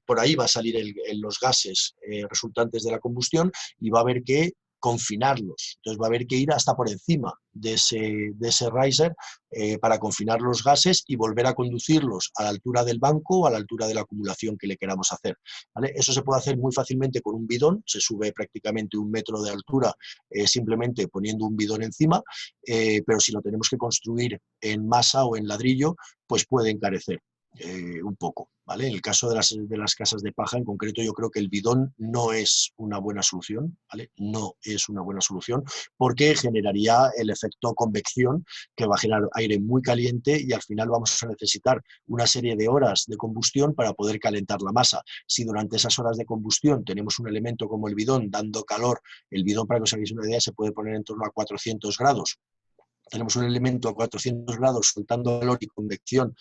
por ahí va a salir los gases resultantes de la combustión y va a haber que confinarlos. Entonces va a haber que ir hasta por encima de ese riser para confinar los gases y volver a conducirlos a la altura del banco o a la altura de la acumulación que le queramos hacer, ¿vale? Eso se puede hacer muy fácilmente con un bidón, se sube prácticamente 1 metro de altura simplemente poniendo un bidón encima, pero si lo tenemos que construir en masa o en ladrillo, pues puede encarecer un poco, ¿vale? En el caso de las casas de paja en concreto, yo creo que el bidón no es una buena solución, ¿vale? No es una buena solución porque generaría el efecto convección, que va a generar aire muy caliente y al final vamos a necesitar una serie de horas de combustión para poder calentar la masa. Si durante esas horas de combustión tenemos un elemento como el bidón dando calor, el bidón, para que os hagáis una idea, se puede poner en torno a 400 grados. Tenemos un elemento a 400 grados soltando calor y convección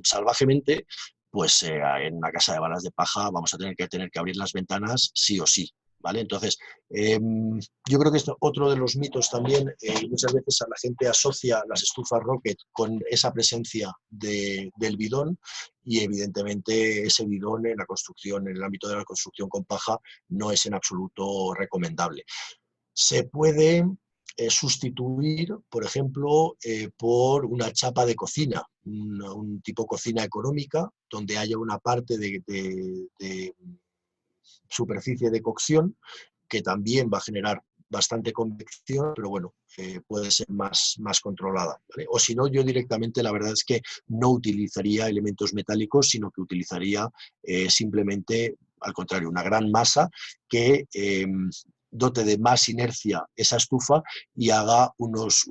salvajemente, pues en una casa de balas de paja vamos a tener que abrir las ventanas sí o sí, ¿vale? Entonces, yo creo que esto otro de los mitos también, muchas veces a la gente asocia las estufas Rocket con esa presencia del bidón y evidentemente ese bidón en la construcción, en el ámbito de la construcción con paja, no es en absoluto recomendable. Se puede sustituir, por ejemplo, por una chapa de cocina, un tipo cocina económica, donde haya una parte de superficie de cocción, que también va a generar bastante convección, pero bueno, puede ser más controlada, ¿vale? O si no, yo directamente la verdad es que no utilizaría elementos metálicos, sino que utilizaría simplemente, al contrario, una gran masa que dote de más inercia esa estufa y haga unos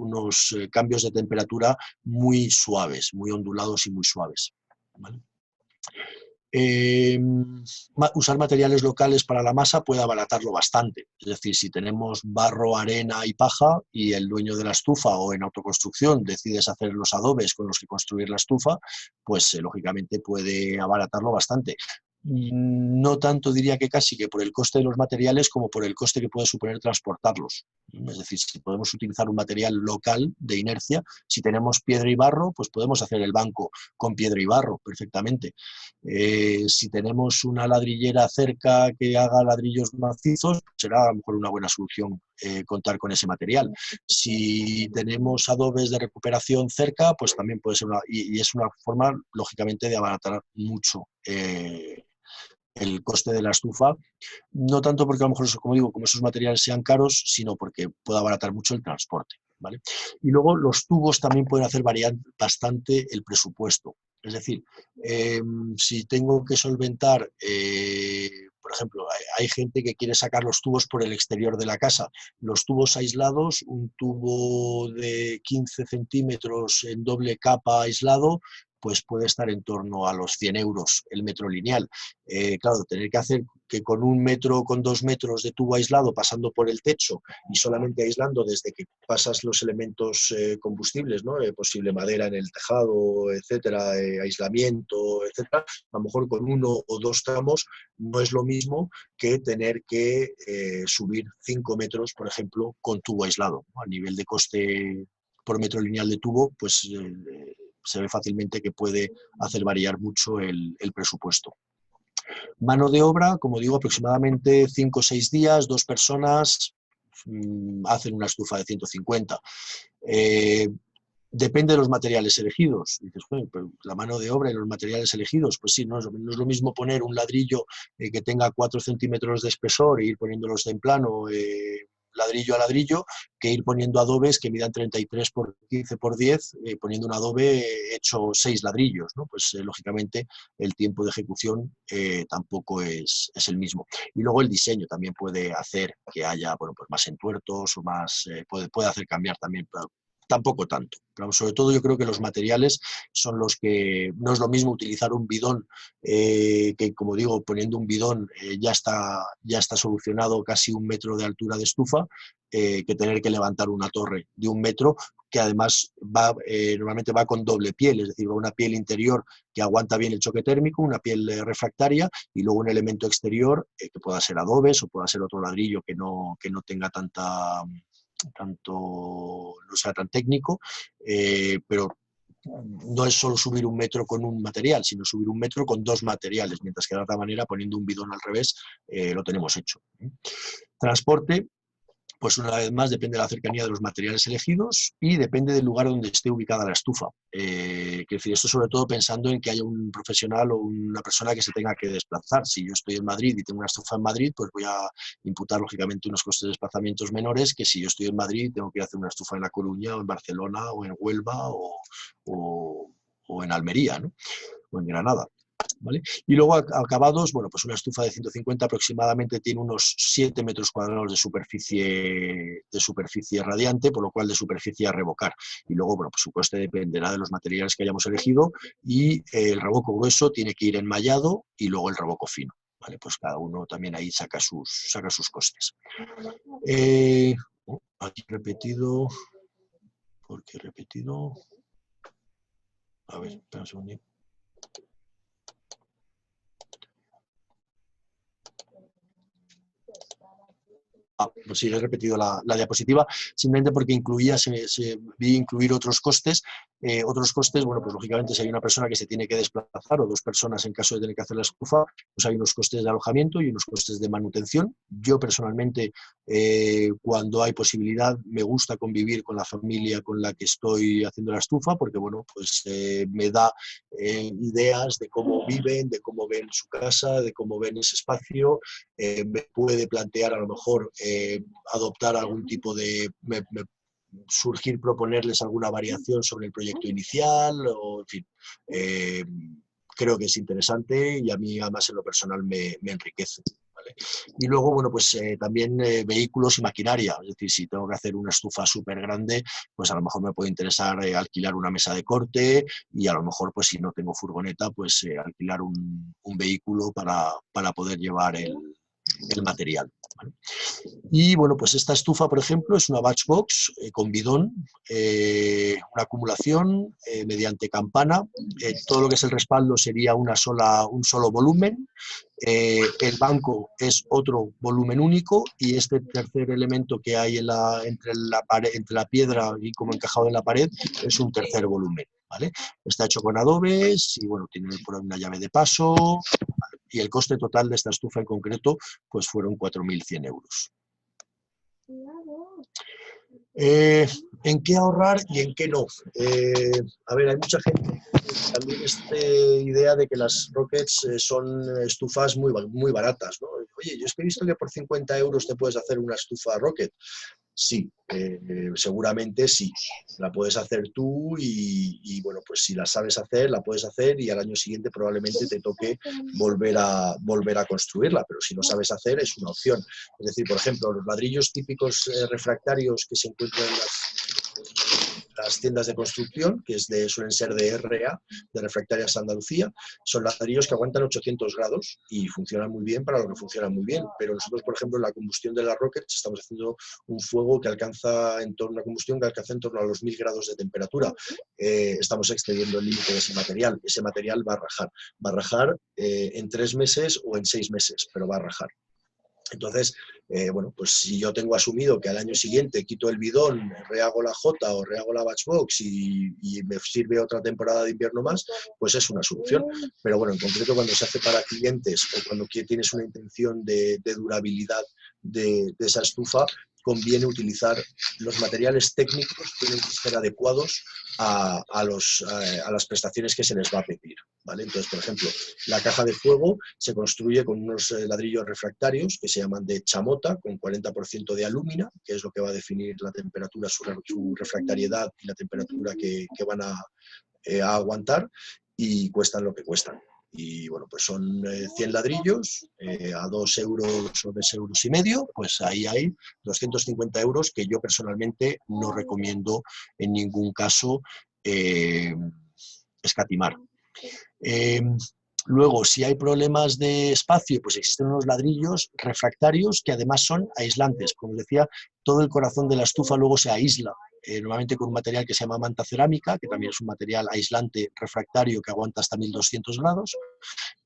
cambios de temperatura muy suaves, muy ondulados y muy suaves, ¿vale? Usar materiales locales para la masa puede abaratarlo bastante. Es decir, si tenemos barro, arena y paja y el dueño de la estufa o en autoconstrucción decides hacer los adobes con los que construir la estufa, pues lógicamente puede abaratarlo bastante. No tanto diría que casi que por el coste de los materiales como por el coste que puede suponer transportarlos. Es decir, si podemos utilizar un material local de inercia, si tenemos piedra y barro, pues podemos hacer el banco con piedra y barro perfectamente. Si tenemos una ladrillera cerca que haga ladrillos macizos, será a lo mejor una buena solución contar con ese material. Si tenemos adobes de recuperación cerca, pues también puede ser y es una forma, lógicamente, de abaratar mucho el coste de la estufa, no tanto porque a lo mejor, como digo, como esos materiales sean caros, sino porque puede abaratar mucho el transporte, ¿vale? Y luego los tubos también pueden hacer variar bastante el presupuesto. Es decir, si tengo que solventar, por ejemplo, hay gente que quiere sacar los tubos por el exterior de la casa. Los tubos aislados, un tubo de 15 centímetros en doble capa aislado, pues puede estar en torno a los 100 euros el metro lineal. Claro, tener que hacer que con 1 metro, con 2 metros de tubo aislado pasando por el techo y solamente aislando desde que pasas los elementos combustibles, ¿no? Posible madera en el tejado, etcétera, aislamiento, etcétera, a lo mejor con 1 o 2 tramos no es lo mismo que tener que subir 5 metros, por ejemplo, con tubo aislado, ¿no? A nivel de coste por metro lineal de tubo, pues se ve fácilmente que puede hacer variar mucho el presupuesto. Mano de obra, como digo, aproximadamente 5 o 6 días, 2 personas hacen una estufa de 150. Depende de los materiales elegidos. Dices, bueno, pero la mano de obra y los materiales elegidos, pues sí, no es lo mismo poner un ladrillo que tenga 4 centímetros de espesor e ir poniéndolos en plano, ladrillo a ladrillo, que ir poniendo adobes que midan 33 por 15 por 10, poniendo un adobe hecho 6 ladrillos, ¿no? Pues lógicamente el tiempo de ejecución tampoco es el mismo. Y luego el diseño también puede hacer que haya, bueno, pues más entuertos o más, puede hacer cambiar también, pero tampoco tanto. Pero sobre todo yo creo que los materiales son los que... No es lo mismo utilizar un bidón, que como digo, poniendo un bidón ya está solucionado casi 1 metro de altura de estufa, que tener que levantar una torre de 1 metro que además normalmente va con doble piel, es decir, va una piel interior que aguanta bien el choque térmico, una piel refractaria y luego un elemento exterior que pueda ser adobes o pueda ser otro ladrillo que no tenga no sea tan técnico, pero no es solo subir 1 metro con un material, sino subir 1 metro con 2 materiales, mientras que de otra manera, poniendo un bidón al revés, lo tenemos hecho. Transporte, pues una vez más depende de la cercanía de los materiales elegidos y depende del lugar donde esté ubicada la estufa. Quiero decir, esto sobre todo pensando en que haya un profesional o una persona que se tenga que desplazar. Si yo estoy en Madrid y tengo una estufa en Madrid, pues voy a imputar lógicamente unos costes de desplazamientos menores que si yo estoy en Madrid y tengo que ir a hacer una estufa en La Coruña o en Barcelona o en Huelva o en Almería, ¿no? O en Granada. ¿Vale? Y luego acabados, bueno, pues una estufa de 150 aproximadamente tiene unos 7 metros cuadrados de superficie radiante, por lo cual de superficie a revocar. Y luego, bueno, pues su coste dependerá de los materiales que hayamos elegido y el revoco grueso tiene que ir enmallado y luego el revoco fino. ¿Vale? Pues cada uno también ahí saca sus costes. Aquí repetido. ¿Por qué he repetido? A ver, espera un segundito. Pues sí, he repetido la diapositiva, simplemente porque vi incluir otros costes. Bueno, pues lógicamente si hay una persona que se tiene que desplazar o 2 personas en caso de tener que hacer la estufa, pues hay unos costes de alojamiento y unos costes de manutención. Yo personalmente, cuando hay posibilidad, me gusta convivir con la familia con la que estoy haciendo la estufa, porque bueno, pues me da ideas de cómo viven, de cómo ven su casa, de cómo ven ese espacio. Me puede plantear a lo mejor adoptar algún tipo de... surgir, proponerles alguna variación sobre el proyecto inicial, o en fin, creo que es interesante y a mí además en lo personal me enriquece. ¿Vale? Y luego, bueno, pues también vehículos y maquinaria, es decir, si tengo que hacer una estufa súper grande, pues a lo mejor me puede interesar alquilar una mesa de corte y a lo mejor, pues si no tengo furgoneta, pues alquilar un vehículo para poder llevar el material. ¿Vale? Y bueno, pues esta estufa, por ejemplo, es una batch box con bidón, una acumulación mediante campana. Todo lo que es el respaldo sería un solo volumen. El banco es otro volumen único y este tercer elemento que hay entre la piedra y como encajado en la pared es un tercer volumen. ¿Vale? Está hecho con adobes y bueno, tiene por ahí una llave de paso. ¿Vale? Y el coste total de esta estufa en concreto pues fueron 4.100 euros. ¿En qué ahorrar y en qué no? A ver, hay mucha gente que también idea de que las Rockets son estufas muy baratas, ¿no? Oye, yo es que he visto que por 50 euros te puedes hacer una estufa Rocket. Sí, seguramente sí, la puedes hacer tú y bueno, pues si la sabes hacer, la puedes hacer y al año siguiente probablemente te toque volver a construirla, pero si no sabes hacer es una opción. Es decir, por ejemplo, los ladrillos típicos refractarios que se encuentran en las tiendas de construcción, que suelen ser de RA, de Refractarias Andalucía, son ladrillos que aguantan 800 grados y funcionan muy bien para lo que funcionan muy bien, pero nosotros, por ejemplo, en la combustión de las Rockets estamos haciendo un fuego que alcanza una combustión que alcanza en torno a los 1000 grados de temperatura. Estamos excediendo el límite de ese material va a rajar en 3 meses o en 6 meses, pero va a rajar. Entonces, bueno, pues si yo tengo asumido que al año siguiente quito el bidón, rehago la J o rehago la batchbox y me sirve otra temporada de invierno más, pues es una solución. Pero bueno, en concreto cuando se hace para clientes o cuando tienes una intención de durabilidad de esa estufa, conviene utilizar los materiales técnicos, tienen que ser adecuados a las prestaciones que se les va a pedir, ¿vale? Entonces, por ejemplo, la caja de fuego se construye con unos ladrillos refractarios que se llaman de chamota, con 40% de alúmina, que es lo que va a definir la temperatura, su refractariedad y la temperatura que van a aguantar, y cuestan lo que cuestan. Y bueno, pues son 100 ladrillos a 2 euros o 2 euros y medio, pues ahí hay 250 euros que yo personalmente no recomiendo en ningún caso escatimar. Luego, si hay problemas de espacio, pues existen unos ladrillos refractarios que además son aislantes. Como os decía, todo el corazón de la estufa luego se aísla normalmente con un material que se llama manta cerámica, que también es un material aislante refractario que aguanta hasta 1200 grados,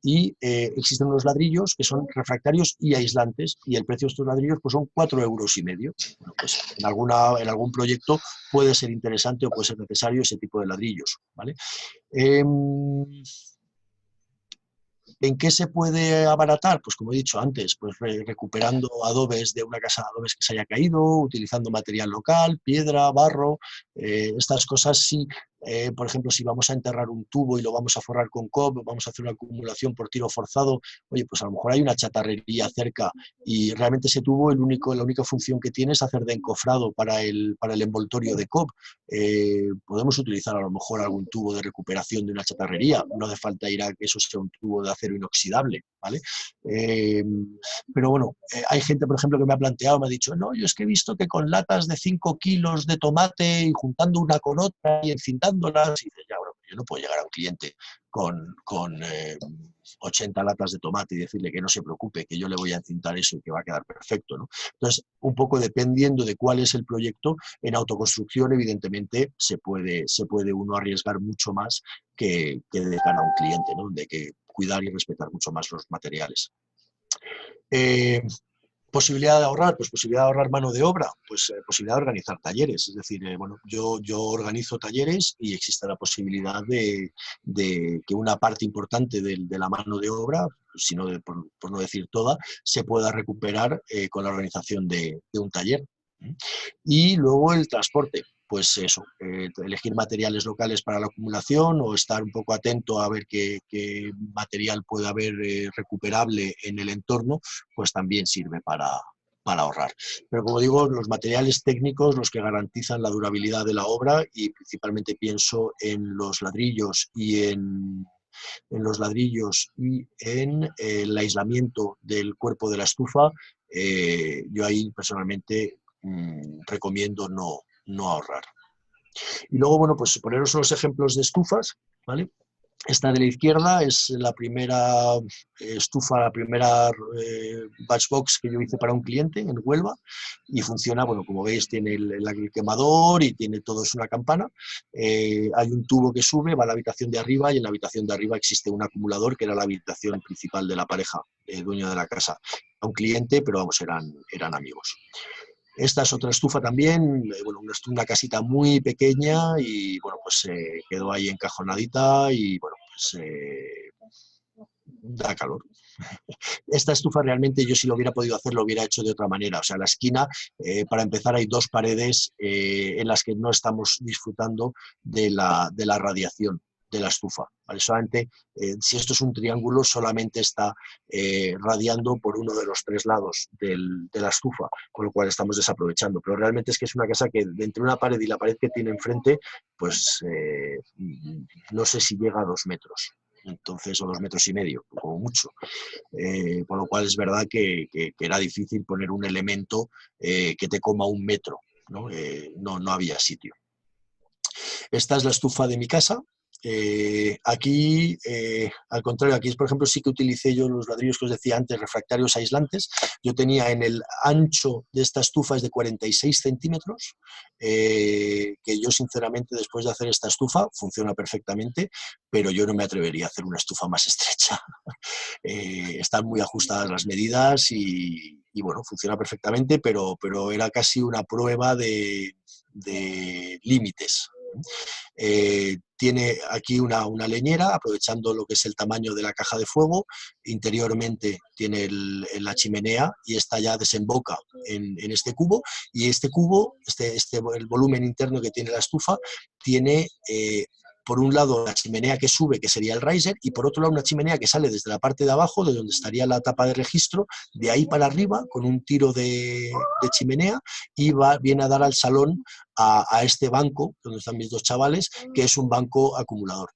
y existen unos ladrillos que son refractarios y aislantes, y el precio de estos ladrillos pues son 4,5 €. Bueno, pues en algún proyecto puede ser interesante o puede ser necesario ese tipo de ladrillos, ¿vale? ¿En qué se puede abaratar? Pues como he dicho antes, pues recuperando adobes de una casa de adobes que se haya caído, utilizando material local, piedra, barro, estas cosas sí. Por ejemplo, si vamos a enterrar un tubo y lo vamos a forrar con cob, vamos a hacer una acumulación por tiro forzado, oye, pues a lo mejor hay una chatarrería cerca y realmente ese tubo la única función que tiene es hacer de encofrado para el envoltorio de cob. Podemos utilizar a lo mejor algún tubo de recuperación de una chatarrería, no hace falta ir a que eso sea un tubo de acero inoxidable, ¿vale? Pero bueno, hay gente, por ejemplo, que me ha planteado, me ha dicho, no, yo es que he visto que con latas de 5 kilos de tomate y juntando una con otra y encintándolas, y dices, ya, bueno, yo no puedo llegar a un cliente con 80 latas de tomate y decirle que no se preocupe, que yo le voy a encintar eso y que va a quedar perfecto, ¿no? Entonces, un poco dependiendo de cuál es el proyecto, en autoconstrucción, evidentemente, se puede uno arriesgar mucho más que de cara a un cliente, ¿no? De que cuidar y respetar mucho más los materiales. Posibilidad de ahorrar, pues posibilidad de ahorrar mano de obra, pues posibilidad de organizar talleres, es decir, bueno, yo organizo talleres y existe la posibilidad de que una parte importante de la mano de obra, si no por no decir toda, se pueda recuperar con la organización de un taller. Y luego el transporte, pues eso, elegir materiales locales para la acumulación o estar un poco atento a ver qué material puede haber recuperable en el entorno, pues también sirve para ahorrar. Pero como digo, los materiales técnicos, los que garantizan la durabilidad de la obra, y principalmente pienso en los ladrillos y en el aislamiento del cuerpo de la estufa, yo ahí personalmente recomiendo no ahorrar. Y luego, bueno, pues poneros unos ejemplos de estufas, ¿vale? Esta de la izquierda es la primera estufa, la primera batch box que yo hice para un cliente en Huelva, y funciona, bueno, como veis, tiene el quemador y tiene todo, es una campana. Hay un tubo que sube, va a la habitación de arriba, y en la habitación de arriba existe un acumulador que era la habitación principal de la pareja, dueño de la casa. A un cliente, pero vamos, eran amigos. Esta es otra estufa también, bueno, una casita muy pequeña y bueno, pues quedó ahí encajonadita y bueno, pues da calor. Esta estufa realmente yo, si lo hubiera podido hacer, lo hubiera hecho de otra manera. O sea, la esquina, para empezar, hay dos paredes en las que no estamos disfrutando de la radiación de la estufa, ¿vale? Solamente, si esto es un triángulo, solamente está radiando por uno de los tres lados de la estufa, con lo cual estamos desaprovechando. Pero realmente es que es una casa que, entre una pared y la pared que tiene enfrente, pues no sé si llega a 2 metros. Entonces, o 2,5 metros, como mucho. Por lo cual es verdad que era difícil poner un elemento que te coma 1 metro, ¿no? No había sitio. Esta es la estufa de mi casa. Aquí, al contrario, aquí, por ejemplo, sí que utilicé yo los ladrillos que os decía antes, refractarios aislantes. Yo tenía en el ancho de esta estufa es de 46 centímetros, que yo sinceramente, después de hacer esta estufa, funciona perfectamente, pero yo no me atrevería a hacer una estufa más estrecha. Están muy ajustadas las medidas y bueno, funciona perfectamente, pero era casi una prueba de límites. Tiene aquí una leñera, aprovechando lo que es el tamaño de la caja de fuego. Interiormente tiene la chimenea y esta ya desemboca en este cubo, y este cubo, el volumen interno que tiene la estufa, tiene por un lado la chimenea que sube, que sería el riser, y por otro lado una chimenea que sale desde la parte de abajo, de donde estaría la tapa de registro, de ahí para arriba, con un tiro de chimenea, y viene a dar al salón a este banco, donde están mis dos chavales, que es un banco acumulador.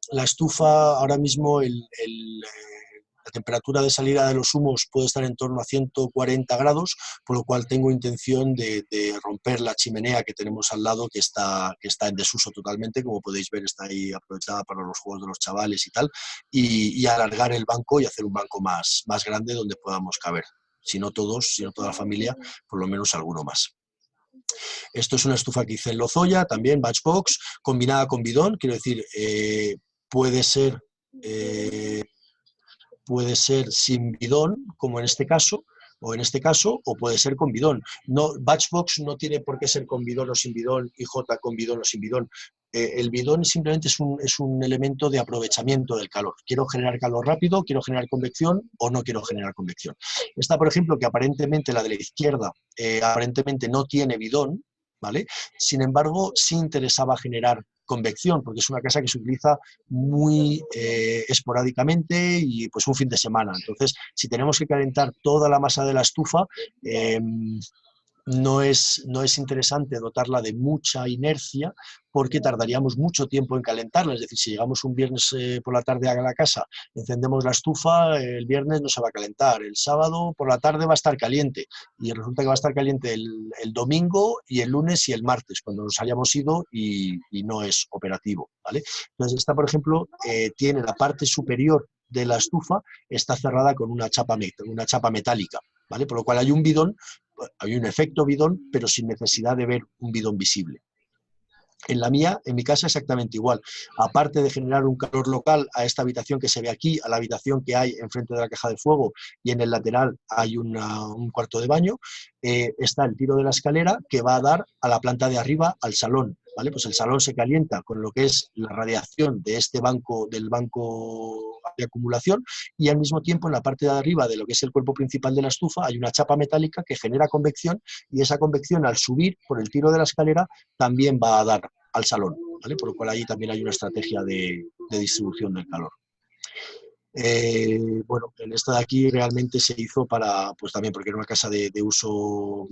La estufa, ahora mismo, la temperatura de salida de los humos puede estar en torno a 140 grados, por lo cual tengo intención de romper la chimenea que tenemos al lado, que está en desuso totalmente. Como podéis ver, está ahí aprovechada para los juegos de los chavales y tal, y alargar el banco y hacer un banco más grande donde podamos caber. Si no todos, si no toda la familia, por lo menos alguno más. Esto es una estufa que hice en Lozoya, también Batchbox, combinada con bidón, quiero decir, puede ser sin bidón, como en este caso, o puede ser con bidón. No, Batchbox no tiene por qué ser con bidón o sin bidón, y J con bidón o sin bidón. El bidón simplemente es un elemento de aprovechamiento del calor. Quiero generar calor rápido, quiero generar convección o no quiero generar convección. Esta, por ejemplo, que aparentemente la de la izquierda, aparentemente no tiene bidón, ¿vale? Sin embargo, sí interesaba generar convección, porque es una casa que se utiliza muy esporádicamente y pues un fin de semana. Entonces, si tenemos que calentar toda la masa de la estufa, no es interesante dotarla de mucha inercia porque tardaríamos mucho tiempo en calentarla. Es decir, si llegamos un viernes por la tarde a la casa, encendemos la estufa, el viernes no se va a calentar, el sábado por la tarde va a estar caliente y resulta que va a estar caliente el domingo y el lunes y el martes, cuando nos hayamos ido y no es operativo, ¿vale? Entonces, esta, por ejemplo, tiene la parte superior de la estufa, está cerrada con una chapa metálica, ¿vale? Por lo cual hay un bidón, hay un efecto bidón, pero sin necesidad de ver un bidón visible. En la mía, en mi casa, exactamente igual. Aparte de generar un calor local a esta habitación que se ve aquí, a la habitación que hay enfrente de la caja de fuego y en el lateral hay un cuarto de baño, está el tiro de la escalera que va a dar a la planta de arriba, al salón, ¿vale? Pues el salón se calienta con lo que es la radiación de este banco, del banco de acumulación, y al mismo tiempo en la parte de arriba de lo que es el cuerpo principal de la estufa hay una chapa metálica que genera convección, y esa convección al subir por el tiro de la escalera también va a dar al salón, ¿vale? Por lo cual allí también hay una estrategia de distribución del calor. Bueno, en esta de aquí realmente se hizo para, pues también porque era una casa de uso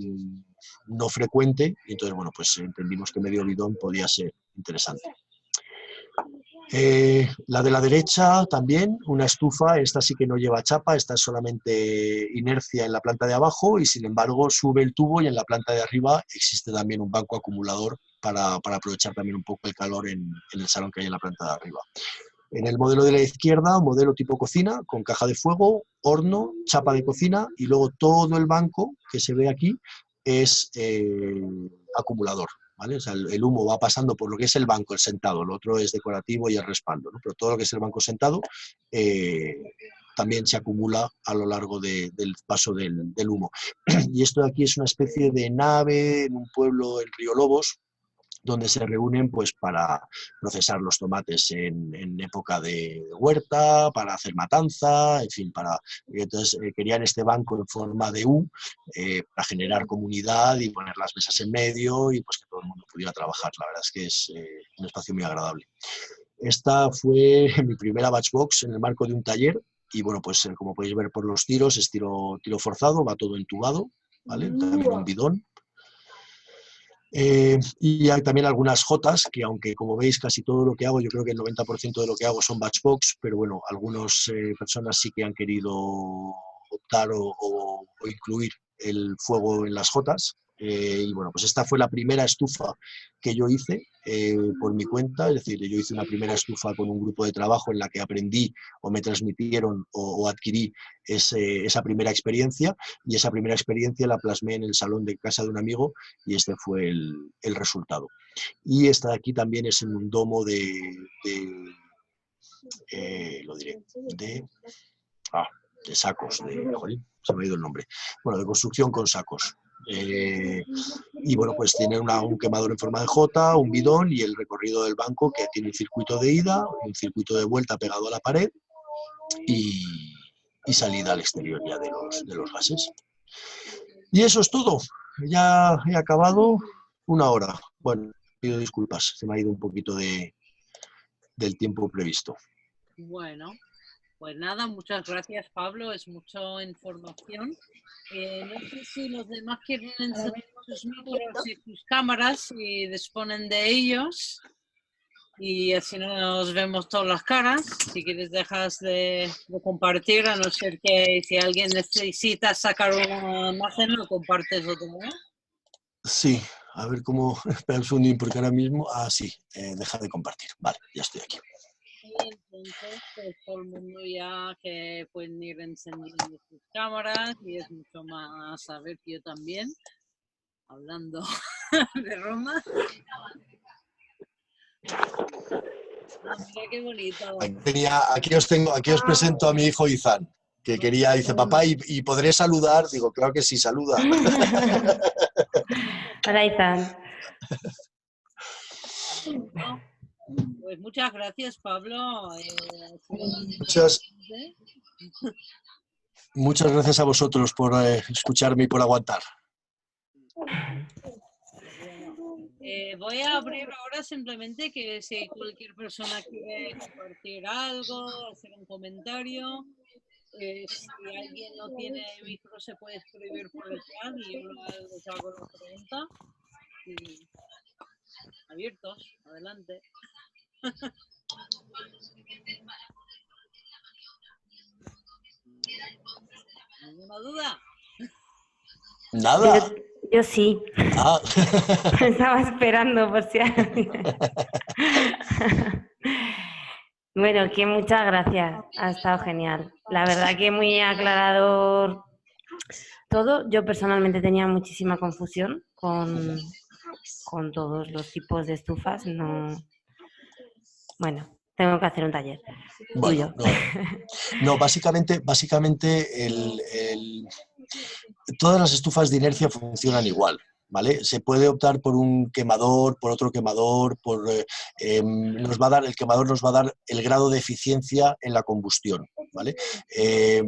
no frecuente, y entonces, bueno, pues entendimos que medio bidón podía ser interesante. La de la derecha también, una estufa, esta sí que no lleva chapa, esta es solamente inercia en la planta de abajo y sin embargo sube el tubo y en la planta de arriba existe también un banco acumulador para aprovechar también un poco el calor en el salón que hay en la planta de arriba. En el modelo de la izquierda, un modelo tipo cocina, con caja de fuego, horno, chapa de cocina y luego todo el banco que se ve aquí es acumulador, ¿vale? O sea, el humo va pasando por lo que es el banco, el sentado, lo otro es decorativo y el respaldo, ¿no? Pero todo lo que es el banco sentado también se acumula a lo largo del paso del humo. Y esto de aquí es una especie de nave en un pueblo en Río Lobos, donde se reúnen pues para procesar los tomates en época de huerta, para hacer matanza, en fin, entonces querían este banco en forma de U para generar comunidad y poner las mesas en medio y pues que todo el mundo pudiera trabajar. La verdad es que es un espacio muy agradable. Esta fue mi primera Batchbox en el marco de un taller y bueno, pues como podéis ver por los tiros, es tiro forzado, va todo entubado, ¿vale? También un bidón. Y hay también algunas jotas que, aunque como veis casi todo lo que hago, yo creo que el 90% de lo que hago son batchbox, pero bueno, algunas personas sí que han querido optar o incluir el fuego en las jotas. Y bueno, pues esta fue la primera estufa que yo hice por mi cuenta, es decir, yo hice una primera estufa con un grupo de trabajo en la que aprendí o me transmitieron o adquirí esa primera experiencia, y esa primera experiencia la plasmé en el salón de casa de un amigo y este fue el resultado. Y esta de aquí también es en un domo lo diré, de sacos, joder, se me ha ido el nombre, bueno, de construcción con sacos. Y bueno, pues tiene un quemador en forma de J, un bidón y el recorrido del banco que tiene un circuito de ida, un circuito de vuelta pegado a la pared y salida al exterior ya de los gases. Y eso es todo. Ya he acabado 1 hora. Bueno, pido disculpas, se me ha ido un poquito del tiempo previsto. Bueno, pues nada, muchas gracias, Pablo, es mucha información. No sé si los demás quieren encender sus micros y sus cámaras y disponen de ellos. Y así nos vemos todas las caras. Si quieres dejas de compartir, a no ser que si alguien necesita sacar una imagen, lo compartes otra vez. Sí, a ver cómo... Espera un segundo, porque ahora mismo... sí, deja de compartir. Vale, ya estoy aquí. Y entonces, pues todo el mundo ya que pueden ir encendiendo sus cámaras y es mucho más saber que yo también. hablando de Roma. Mira qué bonito. Aquí os presento a mi hijo Izan, que quería, dice, papá, ¿y podré saludar? Digo, claro que sí, saluda. Hola, Izan. Pues muchas gracias, Pablo. Muchas gracias a vosotros por escucharme y por aguantar. Voy a abrir ahora simplemente que si cualquier persona quiere compartir algo, hacer un comentario, si alguien no tiene micro se puede escribir por el chat y yo les hago la pregunta. Y abiertos, adelante. ¿Ninguna duda? Nada. Yo sí. Ah. Estaba esperando por si Bueno, que muchas gracias. Ha estado genial. La verdad que muy aclarador todo. Yo personalmente tenía muchísima confusión con todos los tipos de estufas. No... Bueno, tengo que hacer un taller. Bueno, no, básicamente todas las estufas de inercia funcionan igual, ¿vale? Se puede optar por un quemador, por otro quemador, el quemador nos va a dar el grado de eficiencia en la combustión, ¿vale?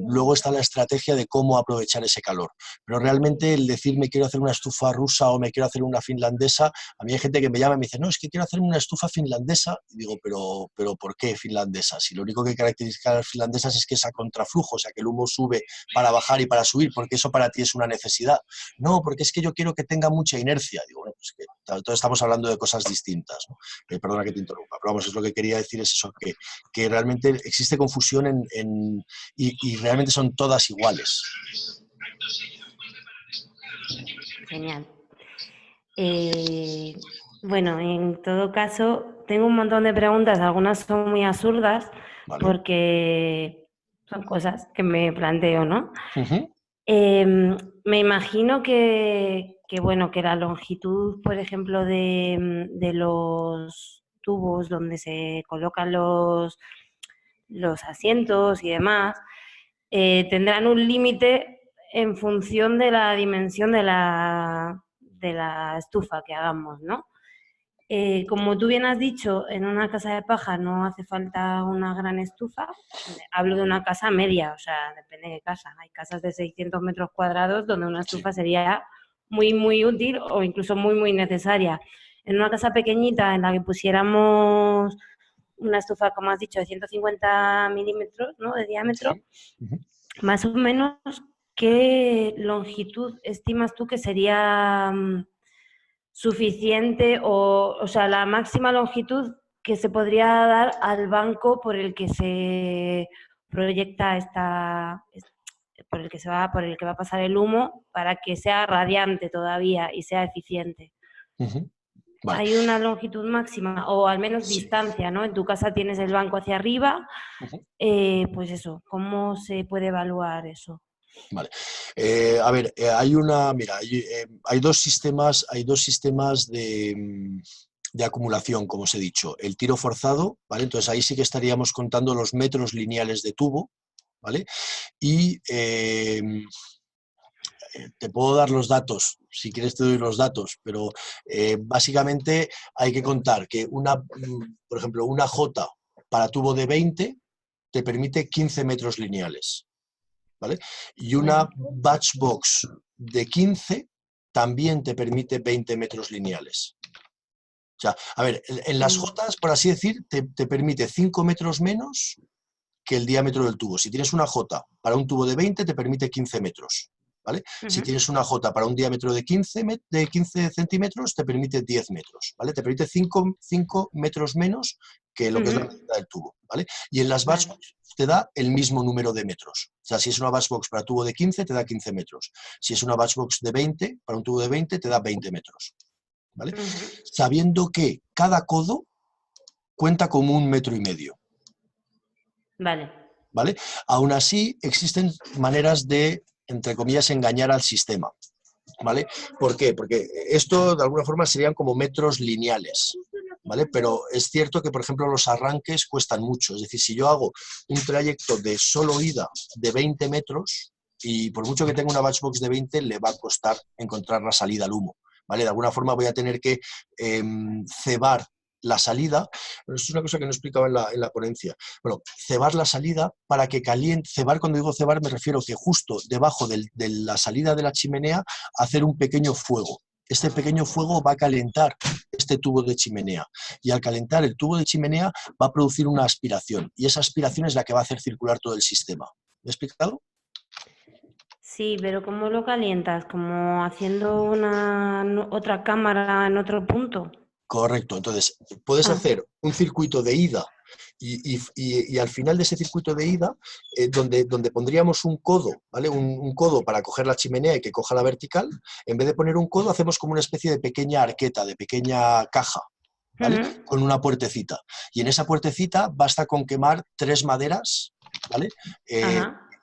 Luego está la estrategia de cómo aprovechar ese calor, pero realmente el decir me quiero hacer una estufa rusa o me quiero hacer una finlandesa, a mí hay gente que me llama y me dice, no, es que quiero hacerme una estufa finlandesa, y digo, pero ¿por qué finlandesa? Si lo único que caracteriza a las finlandesas es que es a contraflujo, o sea, que el humo sube para bajar y para subir, porque eso para ti es una necesidad. No, porque es que yo quiero que tenga mucha inercia. Digo, bueno, pues que todos estamos hablando de cosas distintas, ¿no? Perdona que te interrumpa, pero vamos, es lo que quería decir es eso, que realmente existe confusión y realmente son todas iguales. Genial. Bueno, en todo caso, tengo un montón de preguntas, algunas son muy absurdas, Vale. Porque son cosas que me planteo, ¿no? Uh-huh. Me imagino que la longitud, por ejemplo, de los tubos donde se colocan los asientos y demás, tendrán un límite en función de la dimensión de la estufa que hagamos, ¿no? Como tú bien has dicho, en una casa de paja no hace falta una gran estufa. Hablo de una casa media, o sea, depende de casa. Hay casas de 600 metros cuadrados donde una estufa sería muy, muy útil o incluso muy, muy necesaria. En una casa pequeñita en la que pusiéramos una estufa, como has dicho, de 150 milímetros, ¿no?, de diámetro, más o menos, ¿qué longitud estimas tú que sería suficiente o sea, la máxima longitud que se podría dar al banco por el que se proyecta por el que va a pasar el humo para que sea radiante todavía y sea eficiente? Uh-huh. Vale. ¿Hay una longitud máxima o al menos distancia, ¿no? En tu casa tienes el banco hacia arriba, pues eso, ¿cómo se puede evaluar eso? Vale. A ver, hay dos sistemas de acumulación, como os he dicho. El tiro forzado, ¿vale? Entonces ahí sí que estaríamos contando los metros lineales de tubo, ¿vale? Y te puedo dar los datos, si quieres te doy los datos, pero básicamente hay que contar que por ejemplo, una J para tubo de 20 te permite 15 metros lineales, ¿vale? Y una batch box de 15 también te permite 20 metros lineales. O sea, a ver, en las Jotas, por así decir, te permite 5 metros menos que el diámetro del tubo. Si tienes una J para un tubo de 20, te permite 15 metros. ¿Vale? Si tienes una J para un diámetro de 15 centímetros, te permite 10 metros, ¿vale? Te permite 5 metros menos que lo que es la mitad del tubo, ¿vale? Y en las batchbox te da el mismo número de metros. O sea, si es una batchbox para tubo de 15, te da 15 metros. Si es una batchbox de 20, para un tubo de 20, te da 20 metros, ¿vale? Sabiendo que cada codo cuenta como 1,5 metros. Vale. ¿Vale? Aún así, existen maneras de, entre comillas, engañar al sistema. ¿vale? ¿Por qué? Porque esto de alguna forma serían como metros lineales, ¿vale? Pero es cierto que, por ejemplo, los arranques cuestan mucho. Es decir, si yo hago un trayecto de solo ida de 20 metros, y por mucho que tenga una batchbox de 20, le va a costar encontrar la salida al humo, ¿vale? De alguna forma voy a tener que cebar la salida. Pero esto es una cosa que no explicaba en la ponencia. Bueno, cebar la salida para que caliente. Cebar, cuando digo cebar, me refiero que justo debajo de la salida de la chimenea hacer un pequeño fuego. Este pequeño fuego va a calentar este tubo de chimenea, y al calentar el tubo de chimenea va a producir una aspiración, y esa aspiración es la que va a hacer circular todo el sistema. ¿Me he explicado? Sí, pero ¿cómo lo calientas? ¿Como haciendo otra cámara en otro punto? Correcto. Entonces, puedes hacer un circuito de ida y al final de ese circuito de ida, donde pondríamos un codo, ¿vale? Un codo para coger la chimenea y que coja la vertical, en vez de poner un codo, hacemos como una especie de pequeña arqueta, de pequeña caja, ¿vale? Con una puertecita. Y en esa puertecita basta con quemar 3 maderas, ¿vale?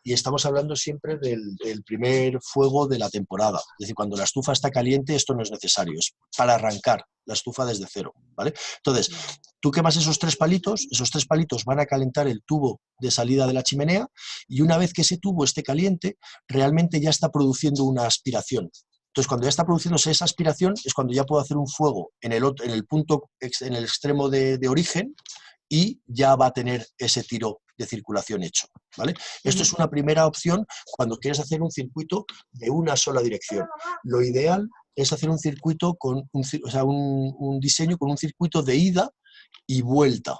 Y estamos hablando siempre del primer fuego de la temporada. Es decir, cuando la estufa está caliente, esto no es necesario, es para arrancar la estufa desde cero, ¿vale? Entonces, tú quemas esos 3 palitos van a calentar el tubo de salida de la chimenea, y una vez que ese tubo esté caliente, realmente ya está produciendo una aspiración. Entonces, cuando ya está produciéndose esa aspiración, es cuando ya puedo hacer un fuego en el punto, en el extremo de origen, y ya va a tener ese tiro de circulación hecho, ¿vale? Esto es una primera opción cuando quieres hacer un circuito de una sola dirección. Lo ideal es hacer un circuito con un diseño con un circuito de ida y vuelta,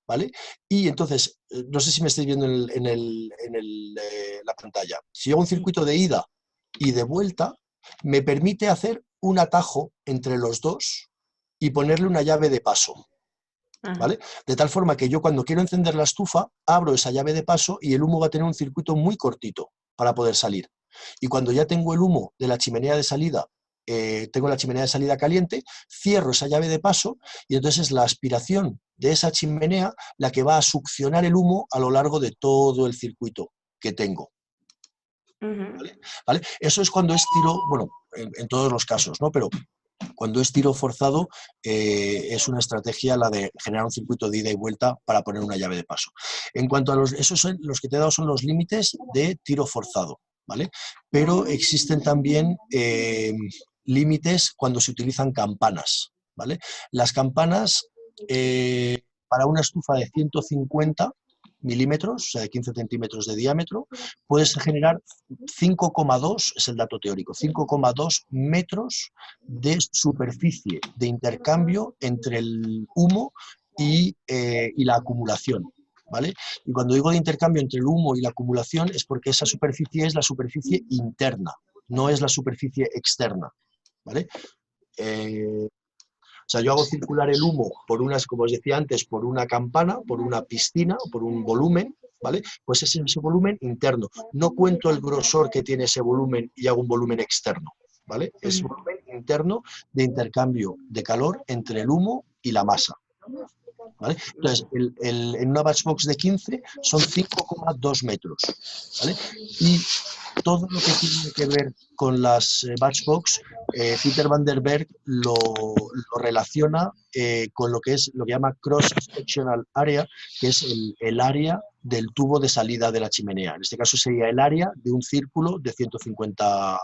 ¿vale? Y entonces, no sé si me estáis viendo en la pantalla. Si yo hago un circuito de ida y de vuelta, me permite hacer un atajo entre los dos y ponerle una llave de paso, ¿vale? De tal forma que yo, cuando quiero encender la estufa, abro esa llave de paso y el humo va a tener un circuito muy cortito para poder salir. Y cuando ya tengo el humo de la chimenea de salida, tengo la chimenea de salida caliente, cierro esa llave de paso, y entonces es la aspiración de esa chimenea la que va a succionar el humo a lo largo de todo el circuito que tengo. ¿Vale? Eso es cuando es tiro, bueno, en todos los casos, ¿no? Pero cuando es tiro forzado, es una estrategia la de generar un circuito de ida y vuelta para poner una llave de paso. En cuanto a esos son los que te he dado, son los límites de tiro forzado, ¿vale? Pero existen también límites cuando se utilizan campanas, ¿vale? Las campanas, para una estufa de 150 milímetros, o sea, de 15 centímetros de diámetro, puedes generar 5,2, es el dato teórico, 5,2 metros de superficie de intercambio entre el humo y la acumulación, ¿vale? Y cuando digo de intercambio entre el humo y la acumulación, es porque esa superficie es la superficie interna, no es la superficie externa, ¿vale? O sea, yo hago circular el humo por unas, como os decía antes, por una campana, por una piscina, por un volumen, ¿vale? Pues es ese volumen interno. No cuento el grosor que tiene ese volumen y hago un volumen externo, ¿vale? Es un volumen interno de intercambio de calor entre el humo y la masa, ¿vale? Entonces, en una batchbox de 15 son 5,2 metros, ¿vale? Y todo lo que tiene que ver con las batchbox, Peter van der Berg lo relaciona con lo que llama cross-sectional area, que es el área del tubo de salida de la chimenea. En este caso sería el área de un círculo de 150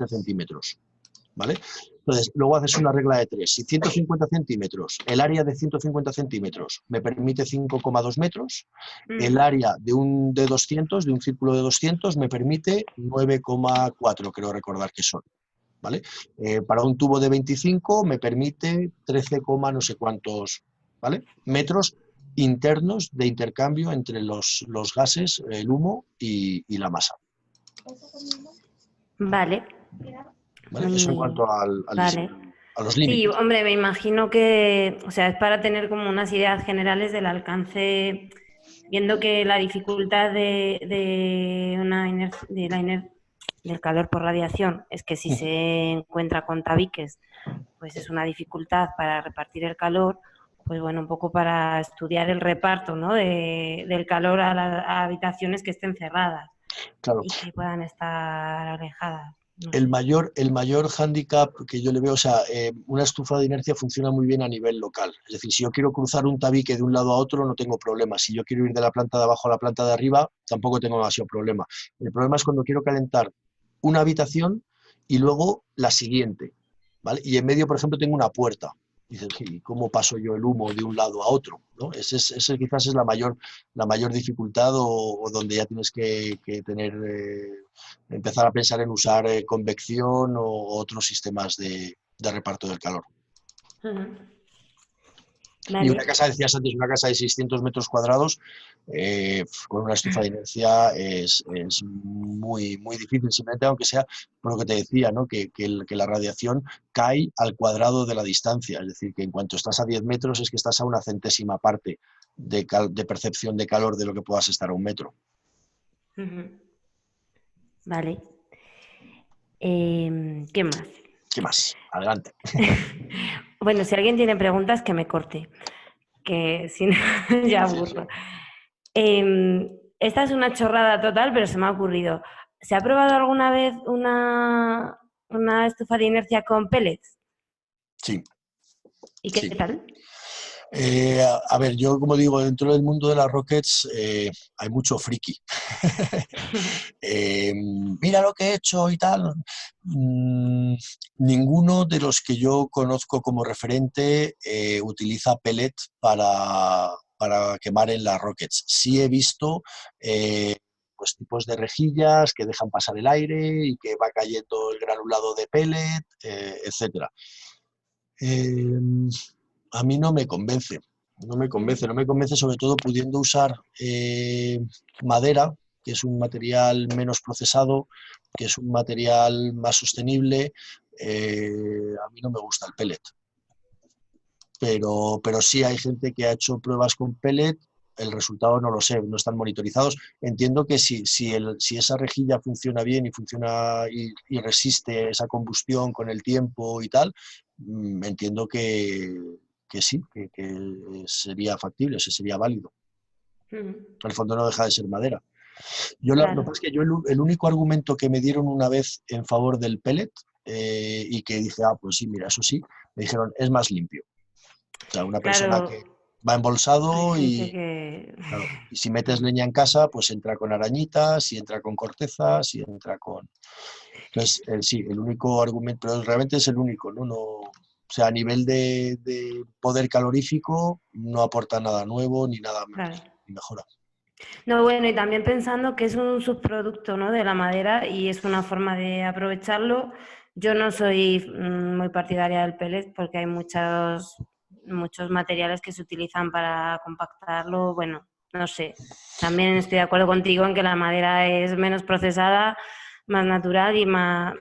centímetros, ¿vale? Entonces, luego haces una regla de 3. Si 150 centímetros, el área de 150 centímetros me permite 5,2 metros, el área de un círculo de 200, me permite 9,4, creo recordar que son, ¿vale? Para un tubo de 25 me permite 13, no sé cuántos, ¿vale? Metros internos de intercambio entre los gases, el humo y la masa. Vale. ¿Vale? Eso en cuanto al diseño, a los límites. Sí, hombre, me imagino que, o sea, es para tener como unas ideas generales del alcance, viendo que la dificultad del calor por radiación es que si se encuentra con tabiques, pues es una dificultad para repartir el calor, pues bueno, un poco para estudiar el reparto, ¿no? del calor a habitaciones que estén cerradas, claro, y que puedan estar alejadas. No El sé. mayor hándicap que yo le veo, o sea, una estufa de inercia funciona muy bien a nivel local. Es decir, si yo quiero cruzar un tabique de un lado a otro, no tengo problema. Si yo quiero ir de la planta de abajo a la planta de arriba, tampoco tengo demasiado problema. El problema es cuando quiero calentar una habitación y luego la siguiente, ¿vale? Y en medio, por ejemplo, tengo una puerta. Dices, ¿y cómo paso yo el humo de un lado a otro? ¿No? Ese quizás es la mayor dificultad o donde ya tienes que tener, empezar a pensar en usar convección o otros sistemas de reparto del calor. Ujú. Y Vale. una casa, decías antes, una casa de 600 metros cuadrados con una estufa de inercia es muy, muy difícil, simplemente aunque sea por lo que te decía, ¿no? Que la radiación cae al cuadrado de la distancia, es decir, que en cuanto estás a 10 metros es que estás a una centésima parte de percepción de calor de lo que puedas estar a 1 metro. Ujú. Vale. ¿Qué más? ¿Qué más? Adelante. Bueno, si alguien tiene preguntas, que me corte, que si no ya Sí, sí. aburro. Esta es una chorrada total, pero se me ha ocurrido. ¿Se ha probado alguna vez una estufa de inercia con pellets? Sí, ¿Y qué sí. tal? A ver, yo como digo, dentro del mundo de las rockets hay mucho friki. Mira lo que he hecho y tal. Ninguno de los que yo conozco como referente utiliza pellet para quemar en las rockets. Sí he visto pues tipos de rejillas que dejan pasar el aire y que va cayendo el granulado de pellet, etcétera. Eh, a mí no me convence, no me convence sobre todo pudiendo usar madera, que es un material menos procesado, que es un material más sostenible. A mí no me gusta el pellet, pero sí hay gente que ha hecho pruebas con pellet. El resultado no lo sé, no están monitorizados. Entiendo que si esa rejilla funciona bien y funciona y resiste esa combustión con el tiempo y tal, entiendo que sí, que sería factible, sería válido. Ujú. En el fondo no deja de ser madera. Lo que Claro, pasa es que yo el único argumento que me dieron una vez en favor del pellet y que dije, pues sí, mira, eso sí, me dijeron, es más limpio. O sea, una persona claro, que va hay embolsado gente y, que... claro, y si metes leña en casa, pues entra con arañitas, y entra con cortezas, y entra con... Entonces, sí, el único argumento, pero realmente es el único, ¿no? O sea, a nivel de poder calorífico, no aporta nada nuevo ni nada Claro. ni mejora. No, bueno, y también pensando que es un subproducto, ¿no?, de la madera y es una forma de aprovecharlo. Yo no soy muy partidaria del pellet porque hay muchos materiales que se utilizan para compactarlo. Bueno, no sé. También estoy de acuerdo contigo en que la madera es menos procesada, más natural y más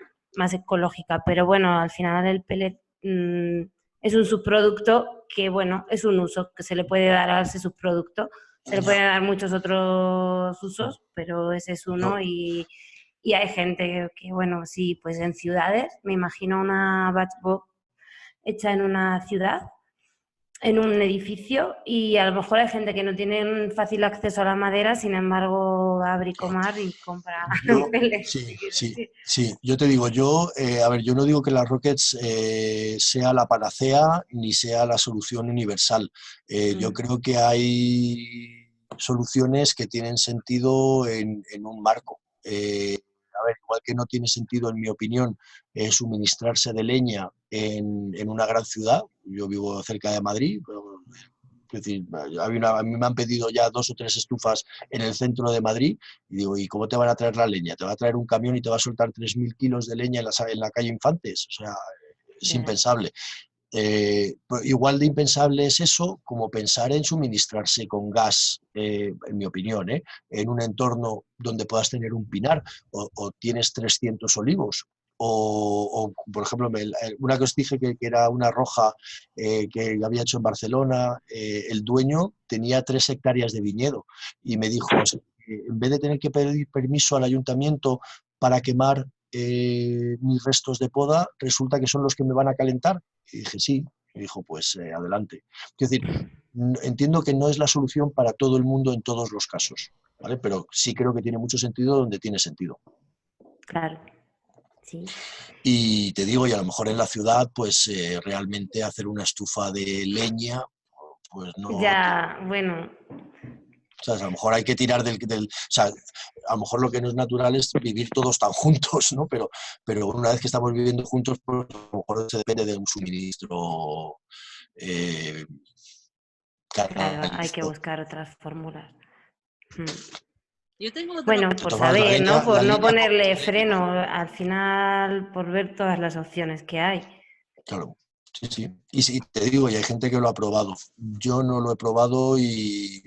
ecológica. Pero bueno, al final el pellet es un subproducto que, bueno, es un uso que se le puede dar a ese subproducto. Se le Ya, pueden dar muchos otros usos, pero ese es uno yo, y hay gente que, bueno, sí, pues en ciudades, me imagino una batchbox hecha en una ciudad, en un edificio, y a lo mejor hay gente que no tiene un fácil acceso a la madera, sin embargo va a Bricomar y compra pellets, sí, te quiero sí, decir. sí, yo te digo, a ver, yo no digo que las Rockets sea la panacea ni sea la solución universal. Yo Mm, creo que hay soluciones que tienen sentido en un marco. A ver, igual que no tiene sentido, en mi opinión, suministrarse de leña en una gran ciudad. Yo vivo cerca de Madrid, pero, es decir, a mí me han pedido ya 2 o 3 estufas en el centro de Madrid y digo, ¿y cómo te van a traer la leña? ¿Te va a traer un camión y te va a soltar 3.000 kilos de leña en la calle Infantes? O sea, es ya, impensable. Pues igual de impensable es eso como pensar en suministrarse con gas, en mi opinión, en un entorno donde puedas tener un pinar o tienes 300 olivos. Por ejemplo, una que os dije que era una roja que había hecho en Barcelona, el dueño tenía 3 hectáreas de viñedo y me dijo, o sea, en vez de tener que pedir permiso al ayuntamiento para quemar mis restos de poda, resulta que son los que me van a calentar. Y dije, sí. Y dijo, pues adelante. Es decir, entiendo que no es la solución para todo el mundo en todos los casos, ¿vale? Pero sí creo que tiene mucho sentido donde tiene sentido. claro. Sí. Y te digo, y a lo mejor en la ciudad, pues realmente hacer una estufa de leña, pues no. Ya, bueno, O sea, a lo mejor hay que tirar o sea, a lo mejor lo que no es natural es vivir todos tan juntos, ¿no? Pero una vez que estamos viviendo juntos, pues a lo mejor se depende de un suministro eh, claro, hay que canalizado. buscar otras fórmulas. Yo tengo otra Bueno, De por todas formas, saber, ¿no? Por la no leña, ponerle freno, al final, por ver todas las opciones que hay. claro, sí, sí. Y sí, te digo, y hay gente que lo ha probado. Yo no lo he probado y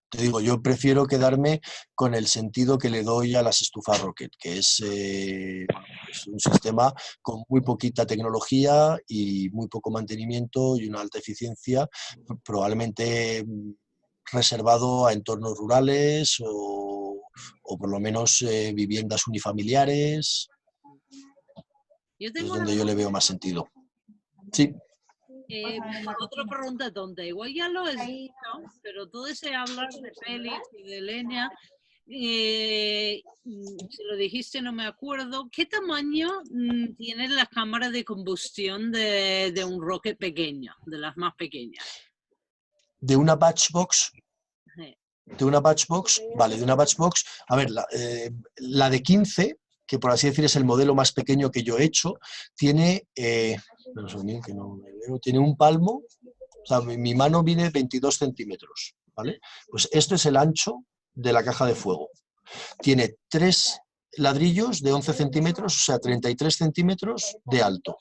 te digo, yo prefiero quedarme con el sentido que le doy a las estufas Rocket, que es un sistema con muy poquita tecnología y muy poco mantenimiento y una alta eficiencia, probablemente reservado a entornos rurales o por lo menos viviendas unifamiliares, Yo es tengo una donde yo le veo más sentido. Sí. otra pregunta tonta. Igual ya lo has dicho, pero todo ese hablar de Félix y de leña, si lo dijiste no me acuerdo. ¿Qué tamaño tiene la cámara de combustión de un rocket pequeño, de las más pequeñas? De una batchbox, Eh, vale, de una batchbox, a ver, la de 15, que por así decir es el modelo más pequeño que yo he hecho, tiene, un segundín, que no me veo, tiene un palmo, o sea, mi mano mide 22 centímetros, ¿vale? Pues esto es el ancho de la caja de fuego. Tiene 3 ladrillos de 11 centímetros, o sea, 33 centímetros de alto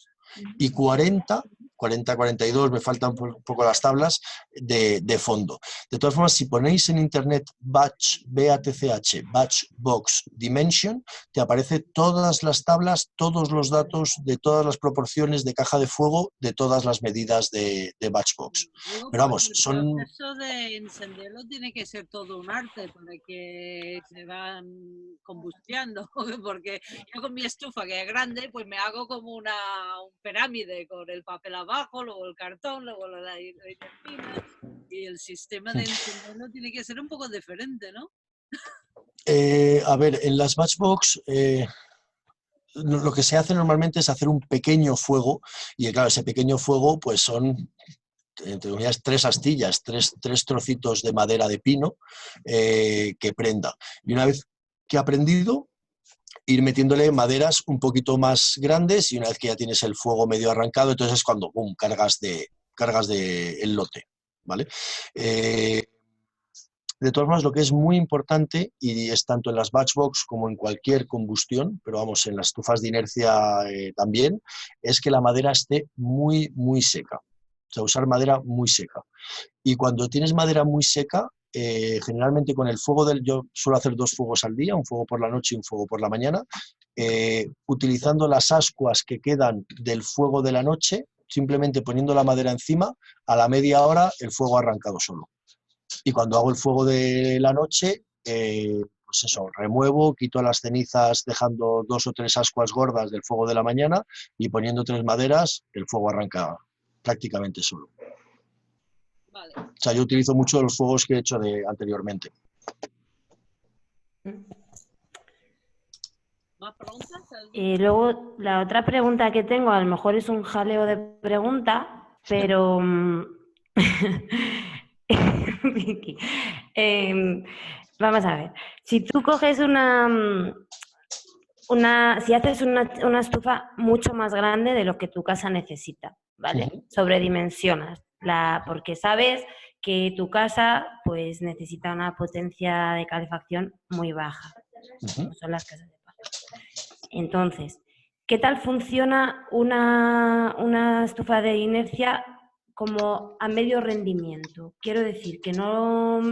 y 42, me faltan un poco las tablas, de fondo. De todas formas, si ponéis en internet BATCH, Batchbox Dimension, te aparece todas las tablas, todos los datos de todas las proporciones de caja de fuego, de todas las medidas de Batchbox. Digo, Pero porque vamos, el son... proceso de encenderlo tiene que ser todo un arte para que se van combustiendo, porque yo con mi estufa que es grande, pues me hago como una pirámide con el papel abajo, luego el cartón, luego la encima, y el sistema de encenderlo tiene que ser un poco diferente, ¿no? a ver, en las Batchbox... lo que se hace normalmente es hacer un pequeño fuego y claro, ese pequeño fuego pues son entre comillas 3 astillas, 3 trocitos de madera de pino que prenda. Y una vez que ha prendido, ir metiéndole maderas un poquito más grandes y una vez que ya tienes el fuego medio arrancado, entonces es cuando boom, cargas de el lote, ¿vale? De todas formas, lo que es muy importante, y es tanto en las batchbox como en cualquier combustión, pero vamos, en las estufas de inercia también, es que la madera esté muy, muy seca. O sea, usar madera muy seca. Y cuando tienes madera muy seca, generalmente con el fuego yo suelo hacer 2 fuegos al día, un fuego por la noche y un fuego por la mañana, utilizando las ascuas que quedan del fuego de la noche, simplemente poniendo la madera encima, a la media hora el fuego ha arrancado solo. Y cuando hago el fuego de la noche, pues eso, remuevo, quito las cenizas dejando 2 o 3 ascuas gordas del fuego de la mañana y poniendo 3 maderas, el fuego arranca prácticamente solo. Vale. O sea, yo utilizo mucho los fuegos que he hecho anteriormente. ¿Más preguntas? Luego, la otra pregunta que tengo, a lo mejor es un jaleo de pregunta, pero Vicky, vamos a ver. Si tú coges si haces una estufa mucho más grande de lo que tu casa necesita, ¿vale? Sobredimensionas, porque sabes que tu casa pues necesita una potencia de calefacción muy baja, como son las casas de paja. Entonces, ¿qué tal funciona una estufa de inercia como a medio rendimiento? Quiero decir que no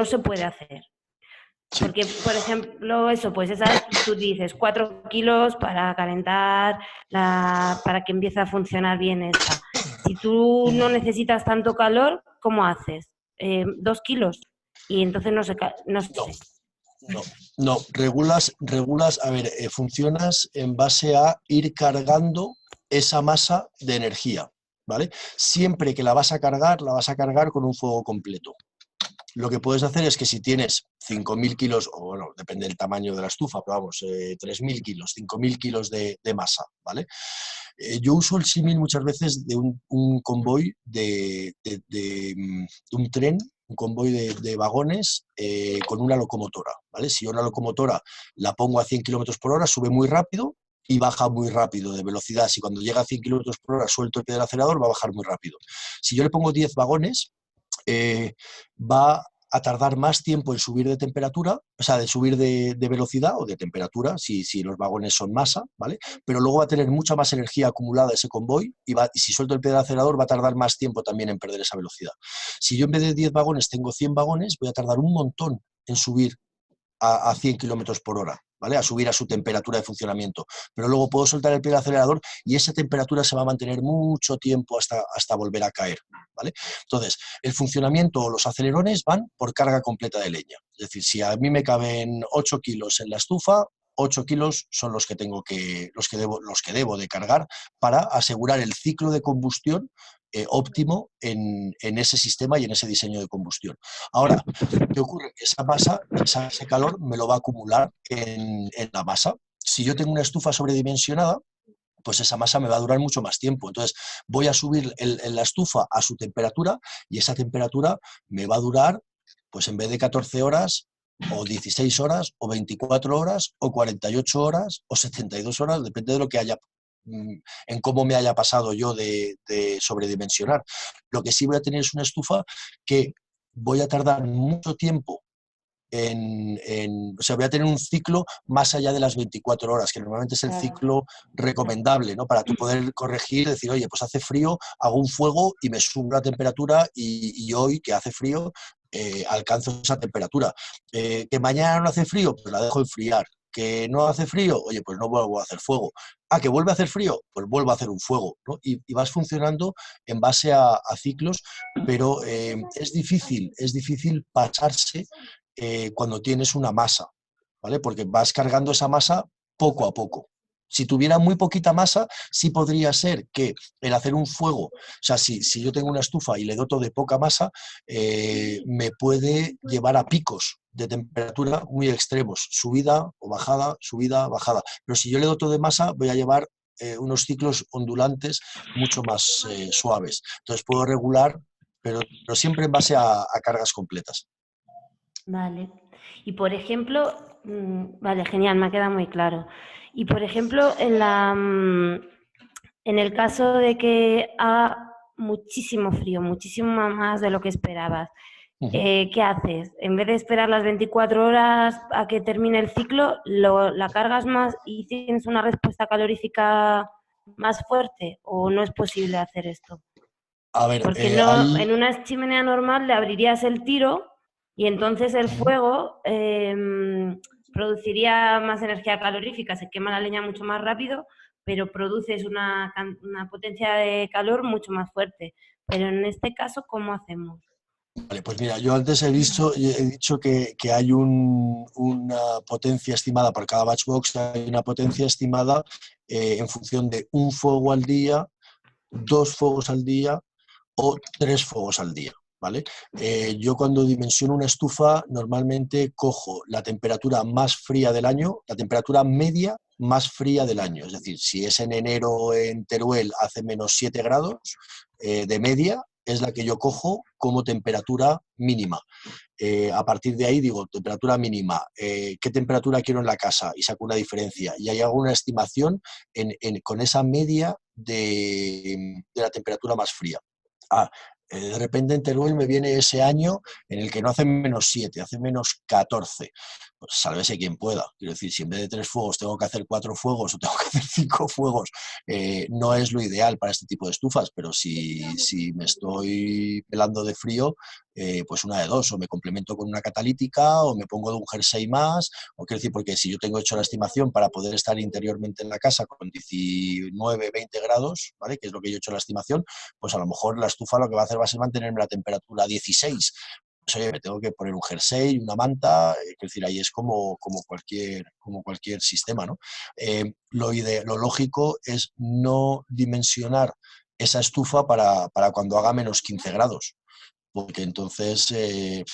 se puede hacer. Sí. Porque, por ejemplo, eso, pues tú dices 4 kilos para calentar, para que empiece a funcionar bien esta. Si tú no necesitas tanto calor, ¿cómo haces? 2 kilos. Y entonces no sé. No, regulas, a ver, funcionas en base a ir cargando esa masa de energía, ¿vale? Siempre que la vas a cargar con un fuego completo. lo que puedes hacer es que si tienes 5.000 kilos, o bueno, depende del tamaño de la estufa, pero vamos, 3.000 kilos, 5.000 kilos de masa, ¿vale? Yo uso el símil muchas veces de un convoy de un tren, un convoy de vagones con una locomotora, ¿vale? Si yo una locomotora la pongo a 100 kilómetros por hora, sube muy rápido y baja muy rápido de velocidad. Si cuando llega a 100 kilómetros por hora suelto el pie del acelerador, va a bajar muy rápido. Si yo le pongo 10 vagones, va a tardar más tiempo en subir de temperatura, o sea, de subir de velocidad o de temperatura, si los vagones son masa, ¿vale? Pero luego va a tener mucha más energía acumulada ese convoy y si suelto el pie del acelerador va a tardar más tiempo también en perder esa velocidad. Si yo en vez de 10 vagones tengo 100 vagones, voy a tardar un montón en subir a 100 kilómetros por hora, ¿vale? A subir a su temperatura de funcionamiento. Pero luego puedo soltar el pie del acelerador y esa temperatura se va a mantener mucho tiempo hasta volver a caer, ¿vale? Entonces, el funcionamiento o los acelerones van por carga completa de leña. Es decir, si a mí me caben 8 kilos en la estufa, 8 kilos son los que debo de cargar para asegurar el ciclo de combustión óptimo en ese sistema y en ese diseño de combustión. Ahora, ¿qué ocurre? Esa masa, ese calor me lo va a acumular en la masa. Si yo tengo una estufa sobredimensionada, pues esa masa me va a durar mucho más tiempo. Entonces voy a subir la estufa a su temperatura y esa temperatura me va a durar, pues en vez de 14 horas, o 16 horas, o 24 horas, o 48 horas, o 72 horas, depende de lo que haya, en cómo me haya pasado yo de sobredimensionar. Lo que sí voy a tener es una estufa que voy a tardar mucho tiempo o sea, voy a tener un ciclo más allá de las 24 horas, que normalmente es el ciclo recomendable, ¿no? Para tú poder corregir, decir, oye, pues hace frío, hago un fuego y me subo la temperatura y hoy, que hace frío, alcanzo esa temperatura. Que mañana no hace frío, pues la dejo enfriar. Que no hace frío, oye, pues no vuelvo a hacer fuego. Ah, que vuelve a hacer frío, pues vuelvo a hacer un fuego, ¿no? Y vas funcionando en base a ciclos, pero es difícil pasarse cuando tienes una masa, ¿vale? Porque vas cargando esa masa poco a poco. Si tuviera muy poquita masa, sí podría ser que el hacer un fuego, o sea, si yo tengo una estufa y le doto de poca masa, me puede llevar a picos de temperatura muy extremos, subida o bajada, subida, bajada. Pero si yo le doto de masa, voy a llevar unos ciclos ondulantes mucho más suaves. Entonces puedo regular, pero siempre en base a cargas completas. Vale. Y por ejemplo, vale, genial, me ha quedado muy claro. Y por ejemplo, en el caso de que haga muchísimo frío, muchísimo más de lo que esperabas, ¿qué haces? En vez de esperar las 24 horas a que termine el ciclo, ¿la cargas más y tienes una respuesta calorífica más fuerte? ¿O no es posible hacer esto? A ver, Porque no, en una chimenea normal le abrirías el tiro y entonces el fuego produciría más energía calorífica, se quema la leña mucho más rápido, pero produces una potencia de calor mucho más fuerte. Pero en este caso, ¿cómo hacemos? Vale, pues mira, yo antes he dicho que hay una potencia estimada por cada batchbox, hay una potencia estimada en función de un fuego al día, 2 fuegos al día o 3 fuegos al día, ¿vale? Yo cuando dimensiono una estufa normalmente cojo la temperatura más fría del año, la temperatura media más fría del año, es decir, si es en enero en Teruel hace menos 7 grados de media, es la que yo cojo como temperatura mínima. A partir de ahí digo, temperatura mínima, ¿qué temperatura quiero en la casa? Y saco una diferencia. Y ahí hago una estimación con esa media de la temperatura más fría. De repente en Teruel me viene ese año en el que no hace menos 7, hace menos 14. Pues sálvese quien pueda. Quiero decir, si en vez de 3 fuegos tengo que hacer 4 fuegos o tengo que hacer 5 fuegos, no es lo ideal para este tipo de estufas, pero si me estoy pelando de frío, pues una de dos, o me complemento con una catalítica o me pongo de un jersey más, o quiero decir, porque si yo tengo hecho la estimación para poder estar interiormente en la casa con 19, 20 grados, ¿vale? Que es lo que yo he hecho la estimación, pues a lo mejor la estufa lo que va a hacer va a ser mantenerme la temperatura a 16. Pues, oye, me tengo que poner un jersey, una manta, es decir, ahí es como cualquier sistema, ¿no? Lo lógico es no dimensionar esa estufa para cuando haga menos 15 grados. porque entonces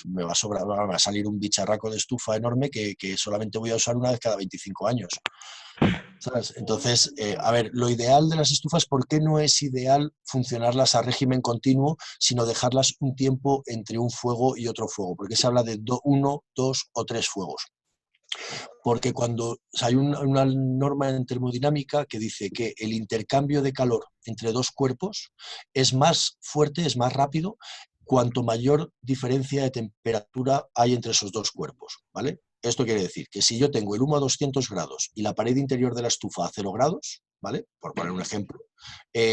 me va a sobrar, va a salir un bicharraco de estufa enorme que solamente voy a usar una vez cada 25 años. ¿Sabes? Entonces, a ver, lo ideal de las estufas, ¿por qué no es ideal funcionarlas a régimen continuo, sino dejarlas un tiempo entre un fuego y otro fuego? Porque se habla de 1, 2 o 3 fuegos. Porque cuando hay una norma en termodinámica que dice que el intercambio de calor entre dos cuerpos es más fuerte, es más rápido, cuanto mayor diferencia de temperatura hay entre esos dos cuerpos, ¿vale? Esto quiere decir que si yo tengo el humo a 200 grados y la pared interior de la estufa a 0 grados, ¿vale? Por poner un ejemplo,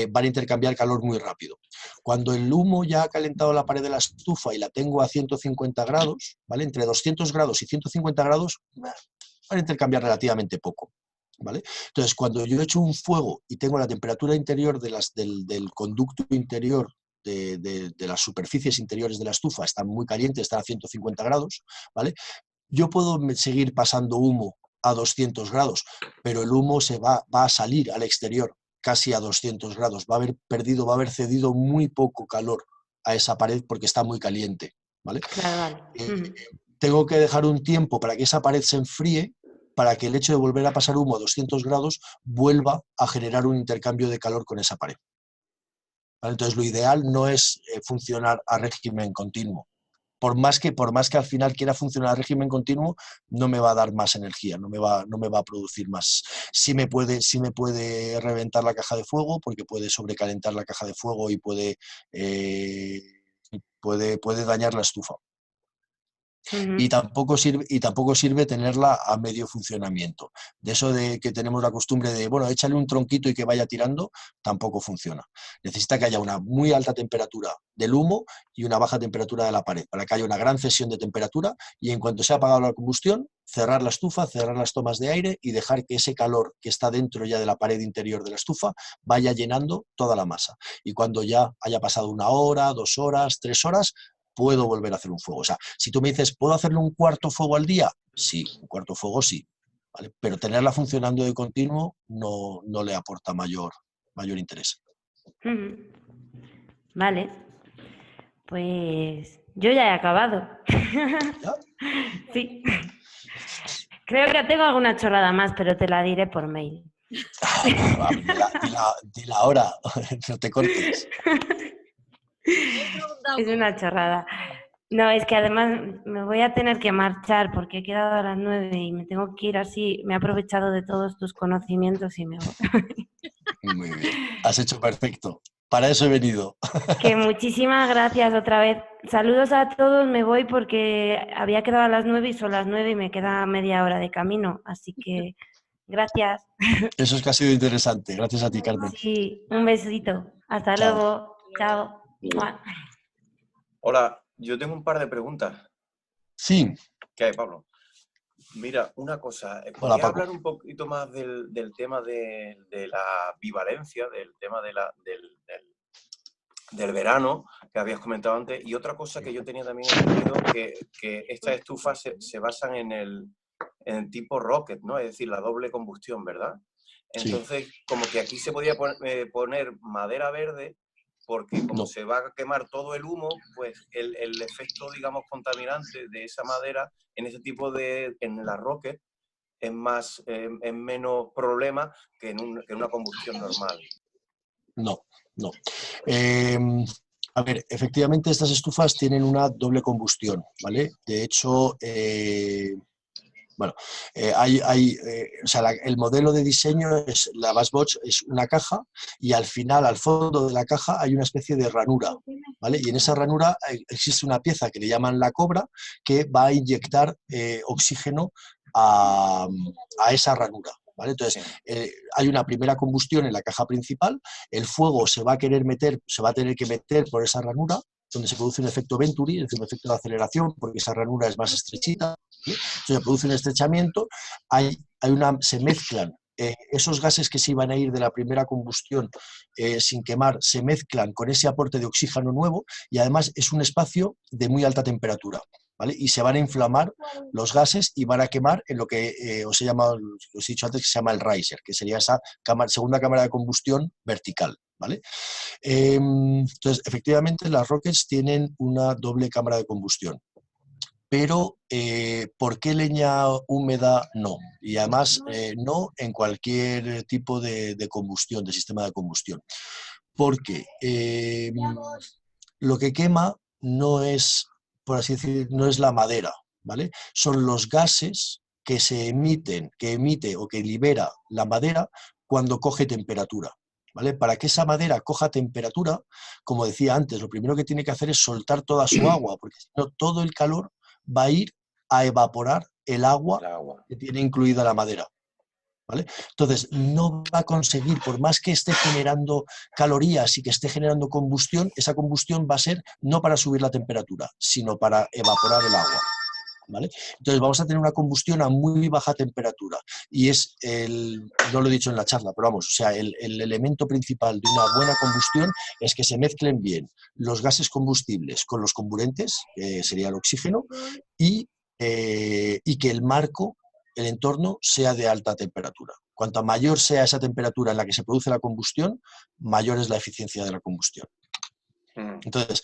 van a intercambiar calor muy rápido. Cuando el humo ya ha calentado la pared de la estufa y la tengo a 150 grados, ¿vale? Entre 200 grados y 150 grados van a intercambiar relativamente poco, ¿vale? Entonces, cuando yo echo un fuego y tengo la temperatura interior del conducto interior de las superficies interiores de la estufa, están muy calientes, están a 150 grados, ¿vale? Yo puedo seguir pasando humo a 200 grados, pero el humo va a salir al exterior casi a 200 grados, va a haber cedido muy poco calor a esa pared porque está muy caliente, ¿vale? Claro, vale. Tengo que dejar un tiempo para que esa pared se enfríe, para que el hecho de volver a pasar humo a 200 grados vuelva a generar un intercambio de calor con esa pared, ¿vale? Entonces, lo ideal no es funcionar a régimen continuo. Por más que al final quiera funcionar a régimen continuo, no me va a dar más energía, no me va a producir más. Sí me puede reventar la caja de fuego, porque puede sobrecalentar la caja de fuego y puede dañar la estufa. Y tampoco sirve tenerla a medio funcionamiento. De eso de que tenemos la costumbre de, bueno, échale un tronquito y que vaya tirando, tampoco funciona. Necesita que haya una muy alta temperatura del humo y una baja temperatura de la pared, para que haya una gran cesión de temperatura y en cuanto se ha apagado la combustión, cerrar la estufa, cerrar las tomas de aire y dejar que ese calor que está dentro ya de la pared interior de la estufa vaya llenando toda la masa. Y cuando ya haya pasado 1 hora, 2 horas, 3 horas, puedo volver a hacer un fuego. O sea, si tú me dices, ¿puedo hacerle un cuarto fuego al día? Sí, un cuarto fuego sí, ¿vale? Pero tenerla funcionando de continuo no le aporta mayor interés. Vale, pues yo ya he acabado. ¿Ya? Sí. Creo que tengo alguna chorrada más, pero te la diré por mail. Dila ahora, no te cortes. Es una chorrada. No, es que además me voy a tener que marchar porque he quedado a las 9 y me tengo que ir así. Me he aprovechado de todos tus conocimientos y me voy. Muy bien, has hecho perfecto. Para eso he venido. Que muchísimas gracias otra vez. Saludos a todos, me voy porque había quedado a las 9 y son las 9 y me queda media hora de camino. Así que gracias. Eso es que ha sido interesante. Gracias a ti, Carmen. Sí, un besito. Hasta Chao. luego. Chao. Hola, yo tengo un par de preguntas. Sí. ¿Qué hay, Pablo? Mira, una cosa. Hola, ¿Podrías Paco. hablar un poquito más del tema de la bivalencia, del tema del verano que habías comentado antes? Y otra cosa que yo tenía también entendido, que estas estufas se basan en el tipo rocket, ¿no? Es decir, la doble combustión, ¿verdad? Entonces, sí, como que aquí se podía poner madera verde, porque como se va a quemar todo el humo, pues el efecto, digamos, contaminante de esa madera en ese tipo en la rocket es menos problema que en una combustión normal. No. A ver, efectivamente estas estufas tienen una doble combustión, ¿vale? De hecho, el modelo de diseño es la Bassbox, es una caja y al final, al fondo de la caja, hay una especie de ranura, ¿vale? Y en esa ranura existe una pieza que le llaman la cobra que va a inyectar oxígeno a esa ranura, ¿vale? Entonces, hay una primera combustión en la caja principal, el fuego se va a tener que meter por esa ranura, donde se produce un efecto Venturi, es decir, un efecto de aceleración, porque esa ranura es más estrechita, ¿sí? Entonces se produce un estrechamiento, se mezclan esos gases que se iban a ir de la primera combustión sin quemar, se mezclan con ese aporte de oxígeno nuevo y además es un espacio de muy alta temperatura, ¿vale? Y se van a inflamar los gases y van a quemar en lo que os he dicho antes, que se llama el riser, que sería esa segunda cámara de combustión vertical, ¿vale? Entonces, efectivamente, las rockets tienen una doble cámara de combustión. Pero, ¿por qué leña húmeda no? Y además, no en cualquier tipo de combustión, de sistema de combustión. Porque lo que quema no es, por así decir, no es la madera, ¿vale? Son los gases que se emiten, que emite o que libera la madera cuando coge temperatura, ¿vale? Para que esa madera coja temperatura, como decía antes, lo primero que tiene que hacer es soltar toda su agua, porque si no, todo el calor va a ir a evaporar el agua que tiene incluida la madera, ¿vale? Entonces, no va a conseguir, por más que esté generando calorías y que esté generando combustión, esa combustión va a ser no para subir la temperatura, sino para evaporar el agua, ¿vale? Entonces vamos a tener una combustión a muy baja temperatura y es no lo he dicho en la charla, pero vamos, o sea, el elemento principal de una buena combustión es que se mezclen bien los gases combustibles con los comburentes, que sería el oxígeno, y que el marco, el entorno, sea de alta temperatura. Cuanto mayor sea esa temperatura en la que se produce la combustión, mayor es la eficiencia de la combustión. Entonces,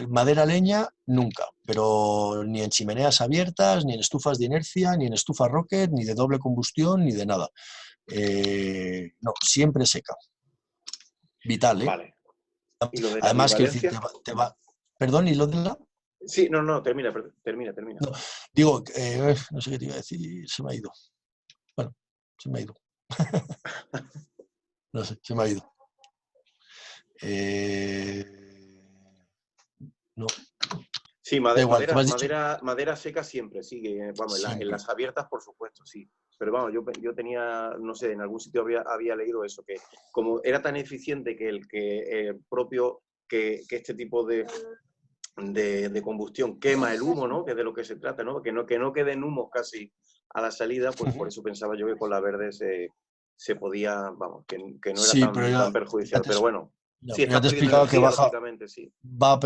madera, leña, nunca, pero ni en chimeneas abiertas, ni en estufas de inercia, ni en estufa rocket, ni de doble combustión, ni de nada. No, siempre seca. Vital, ¿eh? Vale. ¿Y lo de la Además, que bivalencia? Perdón, ¿y lo de la...? Sí, no, termina. No, digo, no sé qué te iba a decir, se me ha ido. Bueno, se me ha ido. No sé, se me ha ido. No. Sí, Da igual, ¿qué me has dicho? madera seca siempre, sí. Vamos, Siempre. en las abiertas, por supuesto, sí. Pero vamos, yo tenía, no sé, en algún sitio había leído eso, que como era tan eficiente que este tipo de combustión quema el humo, ¿no? Que es de lo que se trata, ¿no? Que no queden humos casi a la salida, pues por eso pensaba yo que con la verde se podía, vamos, que no era Sí, tan perjudicial. Pero bueno, sí, ya está te he perdiendo explicado que energía, lógicamente, sí. va a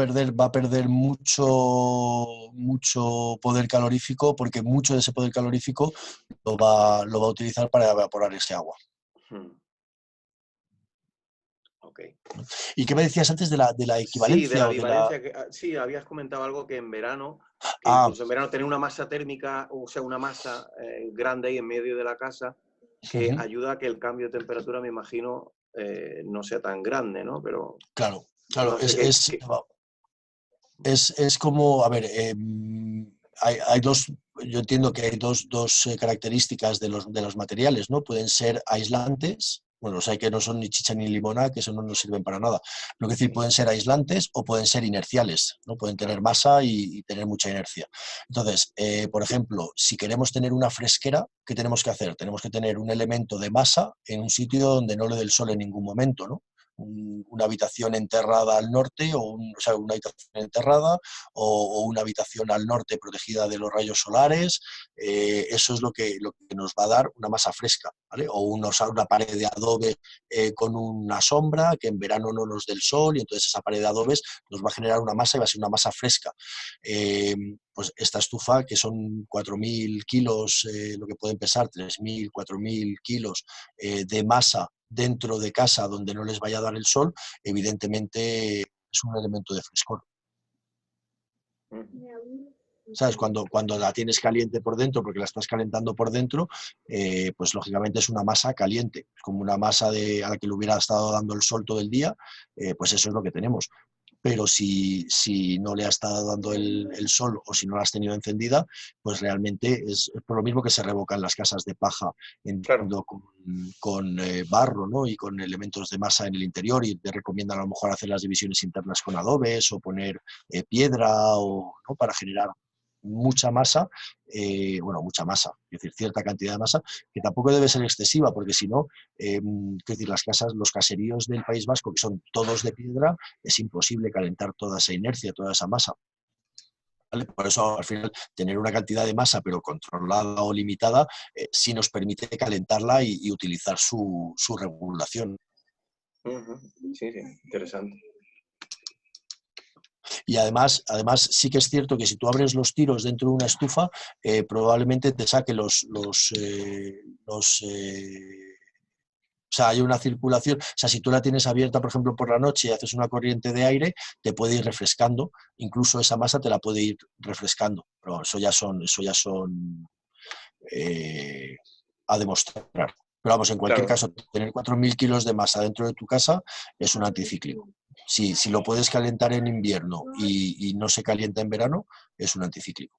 perder mucho poder calorífico, porque mucho de ese poder calorífico lo va a utilizar para evaporar ese agua. Okay. ¿Y qué me decías antes de la equivalencia? Sí, de la bivalencia. Sí, habías comentado algo que en verano, incluso en verano tener una masa térmica, o sea, una masa grande ahí en medio de la casa, que ayuda a que el cambio de temperatura, me imagino, no sea tan grande, ¿no? Pero claro, no sé es como, a ver, hay dos, yo entiendo que hay dos características de los materiales, ¿no? Pueden ser aislantes. Bueno, los hay que no son ni chicha ni limona, que eso no nos sirven para nada. Lo que decir, pueden ser aislantes o pueden ser inerciales, ¿no? Pueden tener masa y tener mucha inercia. Entonces, por ejemplo, si queremos tener una fresquera, ¿qué tenemos que hacer? Tenemos que tener un elemento de masa en un sitio donde no le dé el sol en ningún momento, ¿no? Una habitación enterrada al norte, o sea, una habitación enterrada o una habitación al norte protegida de los rayos solares. Eso es lo que nos va a dar una masa fresca, ¿vale? O una pared de adobe con una sombra que en verano no nos dé el sol, y entonces esa pared de adobes nos va a generar una masa y va a ser una masa fresca. Pues esta estufa, que son 4.000 kilos, lo que pueden pesar, 3.000, 4.000 kilos de masa dentro de casa donde no les vaya a dar el sol, evidentemente es un elemento de frescor. ¿Sabes? Cuando la tienes caliente por dentro, porque la estás calentando por dentro, pues lógicamente es una masa caliente, como una masa a la que le hubiera estado dando el sol todo el día, pues eso es lo que tenemos. Pero si no le ha estado dando el sol, o si no la has tenido encendida, pues realmente es por lo mismo que se revocan las casas de paja, claro, con barro, ¿no? Y con elementos de masa en el interior, y te recomiendan a lo mejor hacer las divisiones internas con adobes o poner piedra, ¿no? Para generar mucha masa, mucha masa, es decir, cierta cantidad de masa, que tampoco debe ser excesiva, porque si no, es decir, las casas, los caseríos del País Vasco, que son todos de piedra, es imposible calentar toda esa inercia, toda esa masa. ¿Vale? Por eso, al final, tener una cantidad de masa, pero controlada o limitada, sí nos permite calentarla y utilizar su regulación. Sí, interesante. Y además sí que es cierto que si tú abres los tiros dentro de una estufa, probablemente te saque o sea, hay una circulación. O sea, si tú la tienes abierta, por ejemplo, por la noche y haces una corriente de aire, te puede ir refrescando. Incluso esa masa te la puede ir refrescando. Pero eso ya son a demostrar. Pero vamos, en cualquier Claro. caso, tener 4.000 kilos de masa dentro de tu casa es un anticíclico. Si lo puedes calentar en invierno y no se calienta en verano, es un anticíclico.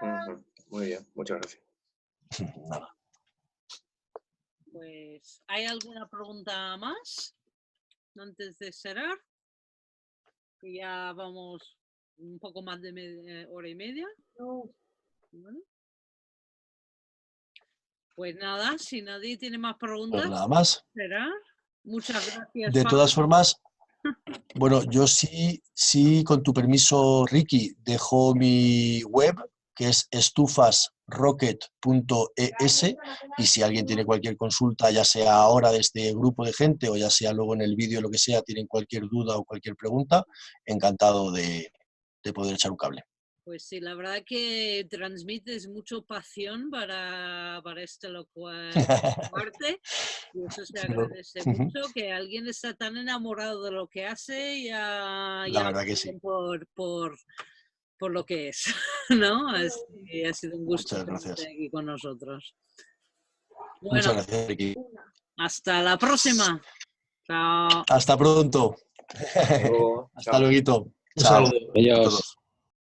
Ujú. Muy bien, muchas gracias. Nada. Pues, ¿hay alguna pregunta más antes de cerrar? Que ya vamos un poco más de hora y media. Bueno. Pues nada, si nadie tiene más preguntas, Pues nada más. cerrar. Muchas gracias, De Pablo. todas formas, bueno, yo sí, con tu permiso, Ricky, dejo mi web, que es estufasrocket.es, y si alguien tiene cualquier consulta, ya sea ahora de este grupo de gente o ya sea luego en el vídeo, lo que sea, tienen cualquier duda o cualquier pregunta, encantado de poder echar un cable. Pues sí, la verdad que transmites mucho pasión para este arte y eso se agradece mucho, que alguien está tan enamorado de lo que hace y La ya verdad que sí. por lo que es, ¿no? Así que ha sido un gusto Muchas gracias. tenerte aquí con nosotros. Muchas Bueno, gracias, Ricky. hasta la próxima. Chao. Hasta pronto. Hasta luego. Hasta Chao. luego. Un Chao saludo. a Adiós. todos.